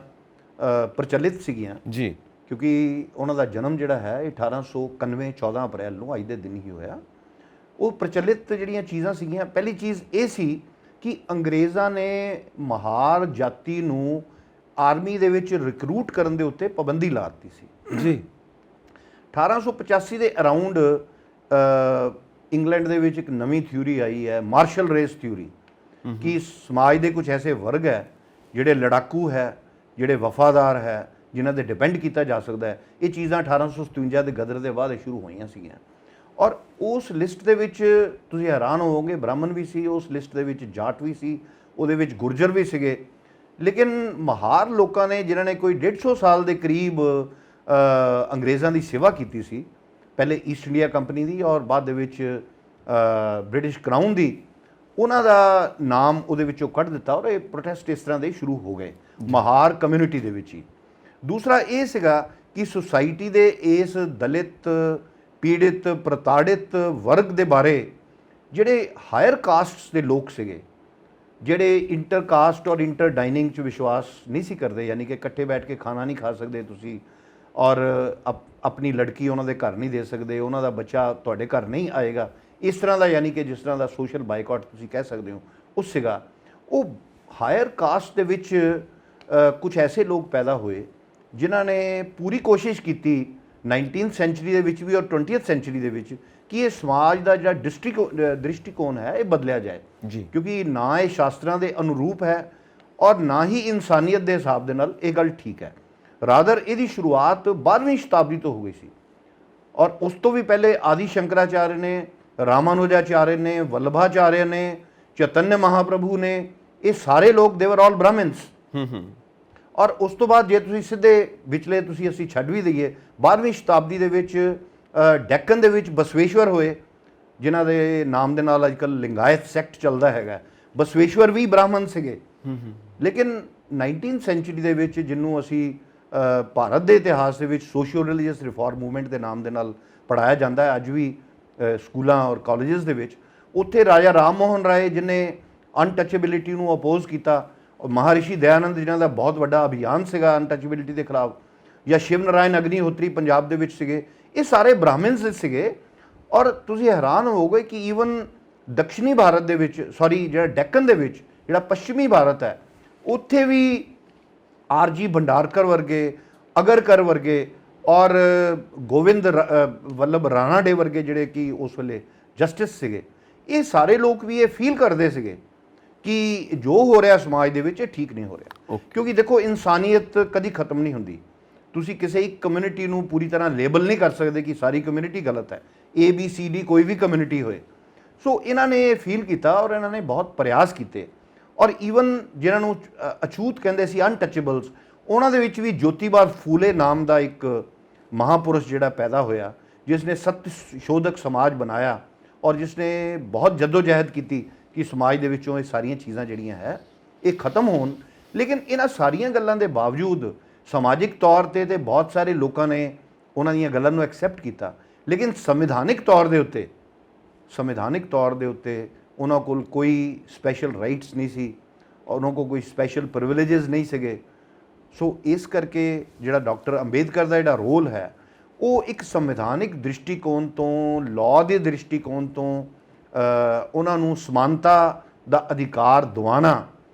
ਪ੍ਰਚਲਿਤ ਸੀਗੀਆਂ ਜੀ, ਕਿਉਂਕਿ ਉਹਨਾਂ ਦਾ ਜਨਮ ਜਿਹੜਾ ਹੈ 1891 14 ਅਪ੍ਰੈਲ ਨੂੰ ਅੱਜ ਦੇ ਦਿਨ ਹੀ ਹੋਇਆ। ਉਹ ਪ੍ਰਚਲਿਤ ਜਿਹੜੀਆਂ ਚੀਜ਼ਾਂ ਸੀਗੀਆਂ, ਪਹਿਲੀ ਚੀਜ਼ ਇਹ ਸੀ ਕਿ ਅੰਗਰੇਜ਼ਾਂ ਨੇ ਮਹਾਰ ਜਾਤੀ ਨੂੰ ਆਰਮੀ ਦੇ ਵਿੱਚ ਰਿਕਰੂਟ ਕਰਨ ਦੇ ਉੱਤੇ ਪਾਬੰਦੀ ਲਾ ਦਿੱਤੀ ਸੀ ਜੀ। 1885 ਦੇ ਅਰਾਊਂਡ ਇੰਗਲੈਂਡ ਦੇ ਵਿੱਚ ਇੱਕ ਨਵੀਂ ਥਿਊਰੀ ਆਈ ਹੈ, ਮਾਰਸ਼ਲ ਰੇਸ ਥਿਊਰੀ, ਕਿ ਸਮਾਜ ਦੇ ਕੁਝ ਐਸੇ ਵਰਗ ਹੈ ਜਿਹੜੇ ਲੜਾਕੂ ਹੈ, ਜਿਹੜੇ ਵਫਾਦਾਰ ਹੈ, ਜਿਨ੍ਹਾਂ ਦੇ ਡਿਪੈਂਡ ਕੀਤਾ ਜਾ ਸਕਦਾ ਹੈ। ਇਹ ਚੀਜ਼ਾਂ 1857 ਦੇ ਗਦਰ ਦੇ ਬਾਅਦ ਸ਼ੁਰੂ ਹੋਈਆਂ ਸੀਗੀਆਂ ਔਰ ਉਸ ਲਿਸਟ ਦੇ ਵਿੱਚ ਤੁਸੀਂ ਹੈਰਾਨ ਹੋਵੋਗੇ, ਬ੍ਰਾਹਮਣ ਵੀ ਸੀ ਉਸ ਲਿਸਟ ਦੇ ਵਿੱਚ, ਜਾਟ ਵੀ ਸੀ ਉਹਦੇ ਵਿੱਚ, ਗੁਰਜਰ ਵੀ ਸੀਗੇ। ਲੇਕਿਨ ਮਹਾਰ ਲੋਕਾਂ ਨੇ ਜਿਨ੍ਹਾਂ ਨੇ ਕੋਈ 150 ਸਾਲ ਦੇ ਕਰੀਬ ਅੰਗਰੇਜ਼ਾਂ ਦੀ ਸੇਵਾ ਕੀਤੀ ਸੀ, ਪਹਿਲੇ ਈਸਟ ਇੰਡੀਆ ਕੰਪਨੀ ਦੀ ਔਰ ਬਾਅਦ ਦੇ ਵਿੱਚ ਬ੍ਰਿਟਿਸ਼ ਕਰਾਊਨ ਦੀ, ਉਹਨਾਂ ਦਾ ਨਾਮ ਉਹਦੇ ਵਿੱਚੋਂ ਕੱਢ ਦਿੱਤਾ ਔਰ ਇਹ ਪ੍ਰੋਟੈਸਟ ਇਸ ਤਰ੍ਹਾਂ ਦੇ ਸ਼ੁਰੂ ਹੋ ਗਏ ਮਹਾਰ ਕਮਿਊਨਿਟੀ ਦੇ ਵਿੱਚ ਹੀ। ਦੂਸਰਾ ਇਹ ਸੀਗਾ ਕਿ ਸੁਸਾਇਟੀ ਦੇ ਇਸ ਦਲਿਤ, ਪੀੜਿਤ, ਪ੍ਰਤਾੜਿਤ ਵਰਗ ਦੇ ਬਾਰੇ ਜਿਹੜੇ ਹਾਇਰ ਕਾਸਟਸ ਦੇ ਲੋਕ ਸੀਗੇ, ਜਿਹੜੇ ਇੰਟਰਕਾਸਟ ਔਰ ਇੰਟਰ ਡਾਈਨਿੰਗ 'ਚ ਵਿਸ਼ਵਾਸ ਨਹੀਂ ਸੀ ਕਰਦੇ, ਯਾਨੀ ਕਿ ਇਕੱਠੇ ਬੈਠ ਕੇ ਖਾਣਾ ਨਹੀਂ ਖਾ ਸਕਦੇ ਤੁਸੀਂ, ਔਰ ਆਪਣੀ ਲੜਕੀ ਉਹਨਾਂ ਦੇ ਘਰ ਨਹੀਂ ਦੇ ਸਕਦੇ, ਉਹਨਾਂ ਦਾ ਬੱਚਾ ਤੁਹਾਡੇ ਘਰ ਨਹੀਂ ਆਏਗਾ, ਇਸ ਤਰ੍ਹਾਂ ਦਾ, ਯਾਨੀ ਕਿ ਜਿਸ ਤਰ੍ਹਾਂ ਦਾ ਸੋਸ਼ਲ ਬਾਈਕਾਟ ਤੁਸੀਂ ਕਹਿ ਸਕਦੇ ਹੋ ਉਹ ਸੀਗਾ। ਉਹ ਹਾਇਰ ਕਾਸਟ ਦੇ ਵਿੱਚ ਕੁਝ ਐਸੇ ਲੋਕ ਪੈਦਾ ਹੋਏ ਜਿਨ੍ਹਾਂ ਨੇ ਪੂਰੀ ਕੋਸ਼ਿਸ਼ ਕੀਤੀ 19th ਸੈਂਚੁਰੀ ਦੇ ਵਿੱਚ ਵੀ ਔਰ 20th ਸੈਂਚੁਰੀ ਦੇ ਵਿੱਚ ਕਿ ਇਹ ਸਮਾਜ ਦਾ ਜਿਹੜਾ ਦ੍ਰਿਸ਼ਟੀਕੋਣ ਹੈ ਇਹ ਬਦਲਿਆ ਜਾਏ ਜੀ। ਕਿਉਂਕਿ ਨਾ ਇਹ ਸ਼ਾਸਤਰਾਂ ਦੇ ਅਨੁਰੂਪ ਹੈ ਔਰ ਨਾ ਹੀ ਇਨਸਾਨੀਅਤ ਦੇ ਹਿਸਾਬ ਦੇ ਨਾਲ ਇਹ ਗੱਲ ਠੀਕ ਹੈ। ਰਾਦਰ ਇਹਦੀ ਸ਼ੁਰੂਆਤ 12ਵੀਂ ਸ਼ਤਾਬਦੀ ਤੋਂ ਹੋ ਗਈ ਸੀ ਔਰ ਉਸ ਤੋਂ ਵੀ ਪਹਿਲੇ ਆਦਿ ਸ਼ੰਕਰਾਚਾਰਿਆ ਨੇ, ਰਾਮਾਨੁਜਾਚਾਰਿਆ ਨੇ, ਵੱਲਭਾਚਾਰਿਆ ਨੇ, ਚੈਤन्य ਮਹਾਪ੍ਰਭੂ ਨੇ, ਇਹ ਸਾਰੇ ਲੋਕ ਦੇਵਰ ਆਲ ਬ੍ਰਾਹਮਿਨਸ। ਔਰ ਉਸ ਤੋਂ ਬਾਅਦ ਜੇ ਤੁਸੀਂ ਸਿੱਧੇ ਵਿਚਲੇ ਤੁਸੀਂ ਅਸੀਂ ਛੱਡ ਵੀ ਦਈਏ 12ਵੀਂ ਸ਼ਤਾਬਦੀ ਦੇ ਵਿੱਚ ਡੈਕਨ ਦੇ ਵਿੱਚ ਬਸਵੇਸ਼ਵਰ ਹੋਏ, ਜਿਨ੍ਹਾਂ ਦੇ ਨਾਮ ਦੇ ਨਾਲ ਅੱਜ ਕੱਲ੍ਹ ਲਿੰਗਾਇਤ ਸੈਕਟ ਚੱਲਦਾ ਹੈਗਾ। ਬਸਵੇਸ਼ਵਰ ਵੀ ਬ੍ਰਾਹਮਣ ਸੀਗੇ। ਲੇਕਿਨ 19th ਸੈਂਚੁਰੀ ਦੇ ਵਿੱਚ ਜਿਹਨੂੰ ਅਸੀਂ ਭਾਰਤ ਦੇ ਇਤਿਹਾਸ ਦੇ ਵਿੱਚ ਸੋਸ਼ੀਓ ਰਿਲੀਜੀਅਸ ਰਿਫਾਰਮ ਮੂਵਮੈਂਟ ਦੇ ਨਾਮ ਦੇ ਨਾਲ ਪੜ੍ਹਾਇਆ ਜਾਂਦਾ ਹੈ ਅੱਜ ਵੀ ਸਕੂਲਾਂ ਔਰ ਕਾਲਜਸ ਦੇ ਵਿੱਚ, ਉੱਥੇ ਰਾਜਾ ਰਾਮ ਮੋਹਨ ਰਾਏ ਜਿਹਨੇ ਅਨਟੱਚੇਬਿਲਿਟੀ ਨੂੰ ਅਪੋਜ਼ ਕੀਤਾ, ਔਰ ਮਹਾਰਿਸ਼ੀ ਦਇਆਨੰਦ ਜਿਨ੍ਹਾਂ ਦਾ ਬਹੁਤ ਵੱਡਾ ਅਭਿਆਨ ਸੀਗਾ ਅਨਟੱਚੇਬਿਲਿਟੀ ਦੇ ਖਿਲਾਫ, ਜਾਂ ਸ਼ਿਵ ਨਾਰਾਇਣ ਅਗਨੀਹੋਤਰੀ ਪੰਜਾਬ ਦੇ ਵਿੱਚ ਸੀਗੇ, ਇਹ ਸਾਰੇ ਬ੍ਰਾਹਮਿਨਸ ਸੀਗੇ। ਔਰ ਤੁਸੀਂ ਹੈਰਾਨ ਹੋਵੋਗੇ ਕਿ ਈਵਨ ਦਕਸ਼ਣੀ ਭਾਰਤ ਦੇ ਵਿੱਚ, ਸੌਰੀ ਜਿਹੜਾ ਡੈਕਨ ਦੇ ਵਿੱਚ, ਜਿਹੜਾ ਪੱਛਮੀ ਭਾਰਤ ਹੈ, ਉੱਥੇ ਵੀ ਆਰਜੀ ਭੰਡਾਰਕਰ ਵਰਗੇ, ਅਗਰਕਰ ਵਰਗੇ ਔਰ ਗੋਵਿੰਦ ਵੱਲਭ ਰਾਣਾਡੇ ਵਰਗੇ ਜਿਹੜੇ ਕਿ ਉਸ ਵੇਲੇ ਜਸਟਿਸ ਸੀਗੇ, ਇਹ ਸਾਰੇ ਲੋਕ ਵੀ ਇਹ ਫੀਲ ਕਰਦੇ ਸੀਗੇ ਕਿ ਜੋ ਹੋ ਰਿਹਾ ਸਮਾਜ ਦੇ ਵਿੱਚ ਇਹ ਠੀਕ ਨਹੀਂ ਹੋ ਰਿਹਾ। ਕਿਉਂਕਿ ਦੇਖੋ ਇਨਸਾਨੀਅਤ ਕਦੀ ਖਤਮ ਨਹੀਂ ਹੁੰਦੀ। ਤੁਸੀਂ ਕਿਸੇ ਇੱਕ ਕਮਿਊਨਿਟੀ ਨੂੰ ਪੂਰੀ ਤਰ੍ਹਾਂ ਲੇਬਲ ਨਹੀਂ ਕਰ ਸਕਦੇ ਕਿ ਸਾਰੀ ਕਮਿਊਨਿਟੀ ਗਲਤ ਹੈ, ABCD ਕੋਈ ਵੀ ਕਮਿਊਨਿਟੀ ਹੋਏ। ਸੋ ਇਹਨਾਂ ਨੇ ਇਹ ਫੀਲ ਕੀਤਾ ਔਰ ਇਹਨਾਂ ਨੇ ਬਹੁਤ ਪ੍ਰਯਾਸ ਕੀਤੇ ਔਰ ਈਵਨ ਜਿਹਨਾਂ ਨੂੰ ਅਛੂਤ ਕਹਿੰਦੇ ਸੀ, ਅਨਟੱਚੇਬਲਸ, ਉਹਨਾਂ ਦੇ ਵਿੱਚ ਵੀ ਜੋਤੀਬਾ ਫੂਲੇ ਨਾਮ ਦਾ ਇੱਕ ਮਹਾਪੁਰਸ਼ ਜਿਹੜਾ ਪੈਦਾ ਹੋਇਆ, ਜਿਸ ਨੇ ਸੱਤ ਸ਼ੋਧਕ ਸਮਾਜ ਬਣਾਇਆ ਔਰ ਜਿਸ ਨੇ ਬਹੁਤ ਜਦੋਜਹਿਦ ਕੀਤੀ ਕਿ ਸਮਾਜ ਦੇ ਵਿੱਚੋਂ ਇਹ ਸਾਰੀਆਂ ਚੀਜ਼ਾਂ ਜਿਹੜੀਆਂ ਹੈ ਇਹ ਖਤਮ ਹੋਣ। ਲੇਕਿਨ ਇਹਨਾਂ ਸਾਰੀਆਂ ਗੱਲਾਂ ਦੇ ਬਾਵਜੂਦ ਸਮਾਜਿਕ ਤੌਰ ਤੇ ਬਹੁਤ ਸਾਰੇ ਲੋਕਾਂ ਨੇ ਉਹਨਾਂ ਦੀਆਂ ਗੱਲਾਂ ਨੂੰ ਐਕਸੈਪਟ ਕੀਤਾ, ਲੇਕਿਨ ਸੰਵਿਧਾਨਿਕ ਤੌਰ ਦੇ ਉੱਤੇ ਉਹਨਾਂ ਕੋਲ ਕੋਈ ਸਪੈਸ਼ਲ ਰਾਈਟਸ ਨਹੀਂ ਸੀ, ਉਹਨਾਂ ਕੋਲ ਕੋਈ ਸਪੈਸ਼ਲ ਪ੍ਰਿਵਿਲੇजेस ਨਹੀਂ ਸੀਗੇ। ਸੋ ਇਸ ਕਰਕੇ ਜਿਹੜਾ ਡਾਕਟਰ ਅੰਬੇਦਕਰ ਦਾ ਜਿਹੜਾ ਰੋਲ ਹੈ ਉਹ ਇੱਕ ਸੰਵਿਧਾਨਿਕ ਦ੍ਰਿਸ਼ਟੀਕੋਣ ਤੋਂ, ਲਾਅ ਦੇ ਦ੍ਰਿਸ਼ਟੀਕੋਣ ਤੋਂ ਉਹਨਾਂ ਨੂੰ ਸਮਾਨਤਾ ਦਾ ਅਧਿਕਾਰ ਦਿਵਾਉਣਾ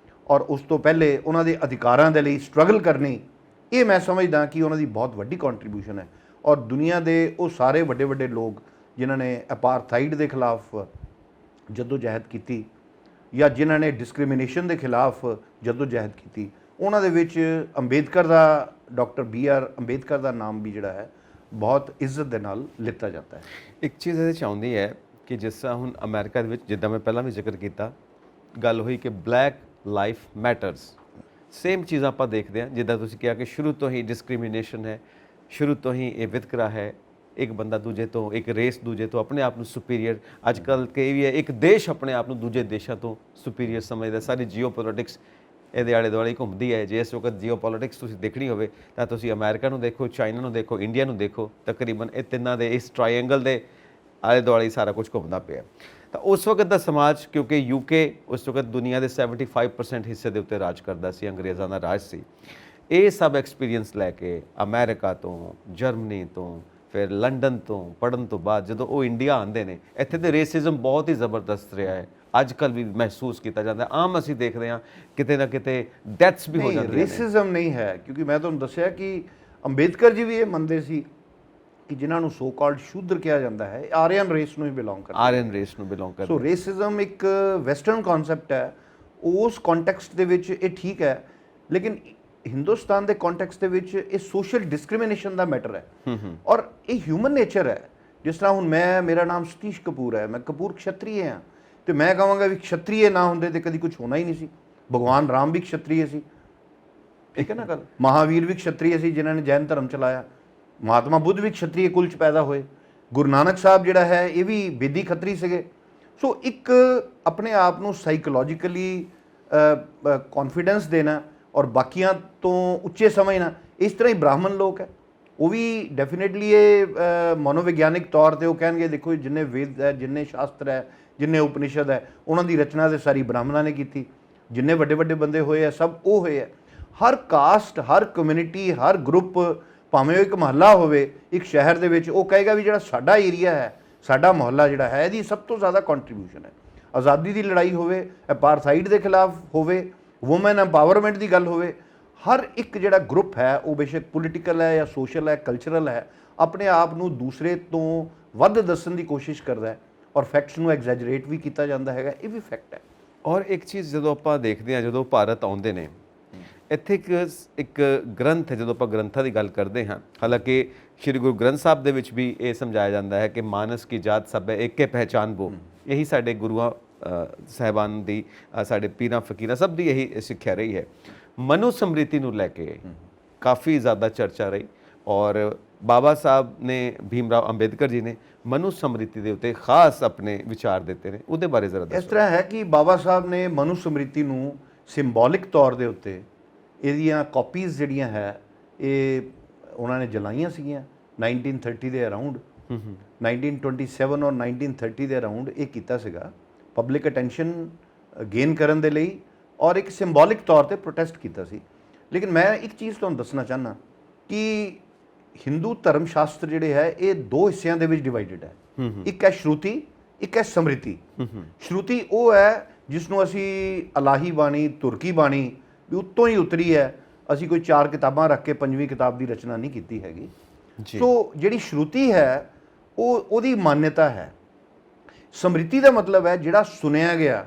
ਔਰ ਉਸ ਤੋਂ ਪਹਿਲੇ ਉਹਨਾਂ ਦੇ ਅਧਿਕਾਰਾਂ ਦੇ ਲਈ ਸਟਰਗਲ ਕਰਨੀ, ਇਹ ਮੈਂ ਸਮਝਦਾ ਕਿ ਉਹਨਾਂ ਦੀ ਬਹੁਤ ਵੱਡੀ ਕੰਟਰੀਬਿਊਸ਼ਨ ਹੈ। ਔਰ ਦੁਨੀਆ ਦੇ ਉਹ ਸਾਰੇ ਵੱਡੇ ਵੱਡੇ ਲੋਕ ਜਿਨ੍ਹਾਂ ਨੇ ਅਪਾਰਥਾਈਡ ਦੇ ਖਿਲਾਫ ਜਦੋਜਹਿਦ ਕੀਤੀ ਜਾਂ ਜਿਨ੍ਹਾਂ ਨੇ ਡਿਸਕ੍ਰਿਮੀਨੇਸ਼ਨ ਦੇ ਖਿਲਾਫ ਜਦੋਜਹਿਦ ਕੀਤੀ, ਉਹਨਾਂ ਦੇ ਵਿੱਚ ਅੰਬੇਦਕਰ ਦਾ, ਡਾਕਟਰ BR ਅੰਬੇਦਕਰ ਦਾ ਨਾਮ ਵੀ ਜਿਹੜਾ ਹੈ ਬਹੁਤ ਇੱਜ਼ਤ ਦੇ ਨਾਲ ਲਿੱਤਾ ਜਾਂਦਾ ਹੈ। ਇੱਕ ਚੀਜ਼ ਇਹਦੇ 'ਚ ਆਉਂਦੀ ਹੈ ਕਿ ਜਿਸ ਤਰ੍ਹਾਂ ਹੁਣ ਅਮਰੀਕਾ ਦੇ ਵਿੱਚ, ਜਿੱਦਾਂ ਮੈਂ ਪਹਿਲਾਂ ਵੀ ਜ਼ਿਕਰ ਕੀਤਾ, ਗੱਲ ਹੋਈ ਕਿ ਬਲੈਕ ਲਾਈਫ ਮੈਟਰਸ, ਸੇਮ ਚੀਜ਼ ਆਪਾਂ ਦੇਖਦੇ ਹਾਂ। ਜਿੱਦਾਂ ਤੁਸੀਂ ਕਿਹਾ ਕਿ ਸ਼ੁਰੂ ਤੋਂ ਹੀ ਡਿਸਕ੍ਰਿਮੀਨੇਸ਼ਨ ਹੈ, ਸ਼ੁਰੂ ਤੋਂ ਹੀ ਇਹ ਵਿਤਕਰਾ ਹੈ, ਇੱਕ ਬੰਦਾ ਦੂਜੇ ਤੋਂ, ਇੱਕ ਰੇਸ ਦੂਜੇ ਤੋਂ ਆਪਣੇ ਆਪ ਨੂੰ ਸੁਪੀਰੀਅਰ, ਅੱਜ ਕੱਲ੍ਹ ਕਈ ਵੀ ਹੈ ਇੱਕ ਦੇਸ਼ ਆਪਣੇ ਆਪ ਨੂੰ ਦੂਜੇ ਦੇਸ਼ਾਂ ਤੋਂ ਸੁਪੀਰੀਅਰ ਸਮਝਦਾ। ਸਾਰੀ ਜੀਓ ਪੋਲੀਟਿਕਸ ਇਹਦੇ ਆਲੇ ਦੁਆਲੇ ਘੁੰਮਦੀ ਹੈ। ਜੇ ਇਸ ਵਕਤ ਜੀਓ ਪੋਲੀਟਿਕਸ ਤੁਸੀਂ ਦੇਖਣੀ ਹੋਵੇ ਤਾਂ ਤੁਸੀਂ ਅਮਰੀਕਾ ਨੂੰ ਦੇਖੋ, ਚਾਈਨਾ ਨੂੰ ਦੇਖੋ, ਇੰਡੀਆ ਨੂੰ ਦੇਖੋ, ਤਕਰੀਬਨ ਇਹ ਤਿੰਨਾਂ ਦੇ ਇਸ ਟਰਾਇੰਗਲ ਦੇ ਆਲੇ ਦੁਆਲੇ ਸਾਰਾ ਕੁਝ ਘੁੰਮਦਾ ਪਿਆ। ਤਾਂ ਉਸ ਵਕਤ ਦਾ ਸਮਾਜ, ਕਿਉਂਕਿ UK ਉਸ ਵਕਤ ਦੁਨੀਆ ਦੇ 75% ਹਿੱਸੇ ਦੇ ਉੱਤੇ ਰਾਜ ਕਰਦਾ ਸੀ, ਅੰਗਰੇਜ਼ਾਂ ਦਾ ਰਾਜ ਸੀ। ਇਹ ਸਭ ਐਕਸਪੀਰੀਅੰਸ ਲੈ ਕੇ ਅਮਰੀਕਾ ਤੋਂ, ਜਰਮਨੀ ਤੋਂ, ਫਿਰ ਲੰਡਨ ਤੋਂ ਪੜ੍ਹਨ ਤੋਂ ਬਾਅਦ ਜਦੋਂ ਉਹ ਇੰਡੀਆ ਆਉਂਦੇ ਨੇ, ਇੱਥੇ ਦੇ ਰੇਸਿਜ਼ਮ ਬਹੁਤ ਹੀ ਜ਼ਬਰਦਸਤ ਰਿਹਾ ਹੈ। ਅੱਜ ਕੱਲ੍ਹ ਵੀ ਮਹਿਸੂਸ ਕੀਤਾ ਜਾਂਦਾ, ਆਮ ਅਸੀਂ ਦੇਖਦੇ ਹਾਂ ਕਿਤੇ ਨਾ ਕਿਤੇ ਡੈਥਸ ਵੀ ਹੋ ਜਾਂਦੀਆਂ ਨੇ। ਰੇਸਿਜ਼ਮ ਨਹੀਂ ਹੈ, ਕਿਉਂਕਿ ਮੈਂ ਤੁਹਾਨੂੰ ਦੱਸਿਆ ਕਿ ਅੰਬੇਦਕਰ ਜੀ ਵੀ ਇਹ ਮੰਨਦੇ ਸੀ ਕਿ ਜਿਨ੍ਹਾਂ ਨੂੰ ਸੋ ਕਾਲਡ ਸ਼ੂਦਰ ਕਿਹਾ ਜਾਂਦਾ ਹੈ, ਆਰੀਅਨ ਰੇਸ ਨੂੰ ਹੀ ਬਿਲੋਂਗ ਕਰਦੇ, ਆਰੀਅਨ ਰੇਸ ਨੂੰ ਬਿਲੋਂਗ ਕਰਦੇ। ਸੋ ਰੇਸਿਜ਼ਮ ਇੱਕ ਵੈਸਟਰਨ ਕਨਸੈਪਟ ਹੈ, ਉਸ ਕੰਟੈਕਸਟ ਦੇ ਵਿੱਚ ਇਹ ਠੀਕ ਹੈ, ਲੇਕਿਨ ਹਿੰਦੁਸਤਾਨ ਦੇ ਕੰਟੈਕਸਟ ਦੇ ਵਿੱਚ ਇਹ ਸੋਸ਼ਲ ਡਿਸਕ੍ਰਿਮੀਨੇਸ਼ਨ ਦਾ ਮੈਟਰ ਹੈ ਔਰ ਇਹ ਹਿਊਮਨ ਨੇਚਰ ਹੈ। ਜਿਸ ਤਰ੍ਹਾਂ ਹੁਣ ਮੇਰਾ ਨਾਮ ਸਤੀਸ਼ ਕਪੂਰ ਹੈ, ਮੈਂ ਕਪੂਰ ਖੱਤਰੀਏ ਹਾਂ, ਤੇ ਮੈਂ ਕਹਾਂਗਾ ਵੀ ਖੱਤਰੀਏ ਨਾ ਹੁੰਦੇ ਤੇ ਕਦੀ ਕੁਝ ਹੋਣਾ ਹੀ ਨਹੀਂ ਸੀ। ਭਗਵਾਨ ਰਾਮ ਵੀ ਖੱਤਰੀਏ ਸੀ, ਠੀਕ ਹੈ ਨਾ ਗੱਲ। ਮਹਾਵੀਰ ਵੀ ਖੱਤਰੀਏ ਸੀ ਜਿਨ੍ਹਾਂ ਨੇ ਜੈਨ ਧਰਮ ਚਲਾਇਆ। ਮਹਾਤਮਾ ਬੁੱਧ ਵੀ ਖੱਤਰੀਏ ਕੁਲ 'ਚ ਪੈਦਾ ਹੋਏ। ਗੁਰੂ ਨਾਨਕ ਸਾਹਿਬ ਜਿਹੜਾ ਹੈ ਇਹ ਵੀ ਬੇਦੀ ਖੱਤਰੀ ਸੀਗੇ। ਸੋ ਇੱਕ ਆਪਣੇ ਆਪ ਨੂੰ ਸਾਈਕੋਲੋਜੀਕਲੀ ਕੌਨਫੀਡੈਂਸ ਦੇਣਾ ਔਰ ਬਾਕੀਆਂ ਤੋਂ ਉੱਚੇ ਸਮਝਣਾ, ਇਸ ਤਰ੍ਹਾਂ ਹੀ ਬ੍ਰਾਹਮਣ ਲੋਕ ਹੈ, ਉਹ ਵੀ ਡੈਫੀਨੇਟਲੀ ਇਹ ਮਨੋਵਿਗਿਆਨਿਕ ਤੌਰ 'ਤੇ ਉਹ ਕਹਿਣਗੇ ਦੇਖੋ ਜਿੰਨੇ ਵੇਦ ਹੈ, ਜਿੰਨੇ ਸ਼ਾਸਤਰ ਹੈ, ਜਿੰਨੇ ਉਪਨਿਸ਼ਦ ਹੈ, ਉਹਨਾਂ ਦੀ ਰਚਨਾ ਤੇ ਸਾਰੀ ਬ੍ਰਾਹਮਣਾਂ ਨੇ ਕੀਤੀ। ਜਿੰਨੇ ਵੱਡੇ ਵੱਡੇ ਬੰਦੇ ਹੋਏ ਆ ਸਭ ਉਹ ਹੋਏ ਆ। ਹਰ ਕਾਸਟ, ਹਰ ਕਮਿਊਨਿਟੀ, ਹਰ ਗਰੁੱਪ, ਭਾਵੇਂ ਉਹ ਇੱਕ ਮੁਹੱਲਾ ਹੋਵੇ ਇੱਕ ਸ਼ਹਿਰ ਦੇ ਵਿੱਚ, ਉਹ ਕਹੇਗਾ ਵੀ ਜਿਹੜਾ ਸਾਡਾ ਏਰੀਆ ਹੈ, ਸਾਡਾ ਮੁਹੱਲਾ ਜਿਹੜਾ ਹੈ, ਇਹਦੀ ਸਭ ਤੋਂ ਜ਼ਿਆਦਾ ਕੰਟਰੀਬਿਊਸ਼ਨ ਹੈ। ਆਜ਼ਾਦੀ ਦੀ ਲੜਾਈ ਹੋਵੇ, ਅਪਾਰਥਾਈਡ ਦੇ ਖਿਲਾਫ ਹੋਵੇ, ਵੂਮਨ ਐਮਪਾਵਰਮੈਂਟ ਦੀ ਗੱਲ ਹੋਵੇ, ਹਰ ਇੱਕ ਜਿਹੜਾ ਗਰੁੱਪ ਹੈ ਉਹ ਬੇਸ਼ੱਕ ਪੋਲੀਟੀਕਲ ਹੈ ਜਾਂ ਸੋਸ਼ਲ ਹੈ, ਕਲਚਰਲ ਹੈ, ਆਪਣੇ ਆਪ ਨੂੰ ਦੂਸਰੇ ਤੋਂ ਵੱਧ ਦੱਸਣ ਦੀ ਕੋਸ਼ਿਸ਼ ਕਰਦਾ ਹੈ ਔਰ ਫੈਕਟਸ ਨੂੰ ਐਗਜ਼ੈਜਰੇਟ ਵੀ ਕੀਤਾ ਜਾਂਦਾ ਹੈਗਾ। ਇਹ ਵੀ ਫੈਕਟ ਹੈ। ਔਰ ਇੱਕ ਚੀਜ਼ ਜਦੋਂ ਆਪਾਂ ਦੇਖਦੇ ਹਾਂ, ਜਦੋਂ ਭਾਰਤ ਆਉਂਦੇ ਨੇ, ਇੱਥੇ ਇੱਕ ਗ੍ਰੰਥ ਹੈ, ਜਦੋਂ ਆਪਾਂ ਗ੍ਰੰਥਾਂ ਦੀ ਗੱਲ ਕਰਦੇ ਹਾਂ, ਹਾਲਾਂਕਿ ਸ਼੍ਰੀ ਗੁਰੂ ਗ੍ਰੰਥ ਸਾਹਿਬ ਦੇ ਵਿੱਚ ਵੀ ਇਹ ਸਮਝਾਇਆ ਜਾਂਦਾ ਹੈ ਕਿ ਮਾਨਸ ਕੀ ਜਾਤ ਸਭ ਹੈ ਏਕੇ ਪਹਿਚਾਨ ਬੋ। ਇਹੀ ਸਾਡੇ ਗੁਰੂਆਂ ਸਾਹਿਬਾਨ ਦੀ, ਸਾਡੇ ਪੀਰਾਂ ਫਕੀਰਾਂ ਸਭ ਦੀ ਇਹੀ ਸਿੱਖਿਆ ਰਹੀ ਹੈ। ਮਨੁ ਸਮ੍ਰਿਤੀ ਨੂੰ ਲੈ ਕੇ ਕਾਫੀ ਜ਼ਿਆਦਾ ਚਰਚਾ ਰਹੀ ਔਰ ਬਾਬਾ ਸਾਹਿਬ ਨੇ, ਭੀਮ ਰਾਓ ਅੰਬੇਦਕਰ ਜੀ ਨੇ ਮਨੁ ਸਮ੍ਰਿਤੀ ਦੇ ਉੱਤੇ ਖਾਸ ਆਪਣੇ ਵਿਚਾਰ ਦਿੱਤੇ ਨੇ, ਉਹਦੇ ਬਾਰੇ ਜ਼ਰਾ ਦੱਸੋ। ਇਸ ਤਰ੍ਹਾਂ ਹੈ ਕਿ ਬਾਬਾ ਸਾਹਿਬ ਨੇ ਮਨੁ ਸਮ੍ਰਿਤੀ ਨੂੰ ਸਿੰਬੋਲਿਕ ਤੌਰ ਦੇ ਉੱਤੇ, ਇਹਦੀਆਂ ਕਾਪੀਜ਼ ਜਿਹੜੀਆਂ ਹੈ ਇਹ ਉਹਨਾਂ ਨੇ ਜਲਾਈਆਂ ਸੀਗੀਆਂ 1930 ਦੇ ਅਰਾਊਂਡ, 1927 ਔਰ 1930 ਦੇ ਅਰਾਊਂਡ ਇਹ ਕੀਤਾ ਸੀਗਾ ਪਬਲਿਕ ਅਟੈਂਸ਼ਨ ਗੇਨ ਕਰਨ ਦੇ ਲਈ ਔਰ ਇੱਕ ਸਿੰਬੋਲਿਕ ਤੌਰ ਤੇ ਪ੍ਰੋਟੈਸਟ ਕੀਤਾ ਸੀ। ਲੇਕਿਨ ਮੈਂ ਇੱਕ ਚੀਜ਼ ਤੁਹਾਨੂੰ ਦੱਸਣਾ ਚਾਹੁੰਦਾ ਕਿ ਹਿੰਦੂ ਧਰਮ ਸ਼ਾਸਤਰ ਜਿਹੜੇ ਹੈ ਇਹ ਦੋ ਹਿੱਸਿਆਂ ਦੇ ਵਿੱਚ ਡਿਵਾਈਡਡ ਹੈ। ਇੱਕ ਹੈ ਸ਼ਰੂਤੀ, ਇੱਕ ਹੈ ਸਮ੍ਰਿਤੀ। ਸ਼ਰੂਤੀ ਉਹ ਹੈ ਜਿਸ ਨੂੰ ਅਸੀਂ ਅਲਾਹੀ ਬਾਣੀ, ਤੁਰਕੀ ਬਾਣੀ ਵੀ ਉੱਤੋਂ ਹੀ ਉਤਰੀ ਹੈ, ਅਸੀਂ ਕੋਈ 4 ਕਿਤਾਬਾਂ ਰੱਖ ਕੇ 5ਵੀਂ ਕਿਤਾਬ ਦੀ ਰਚਨਾ ਨਹੀਂ ਕੀਤੀ ਹੈਗੀ। ਸੋ ਜਿਹੜੀ ਸ਼ਰੂਤੀ ਹੈ ਉਹਦੀ ਮਾਨਤਾ ਹੈ। ਸਮ੍ਰਿਤੀ ਦਾ ਮਤਲਬ ਹੈ ਜਿਹੜਾ ਸੁਣਿਆ ਗਿਆ,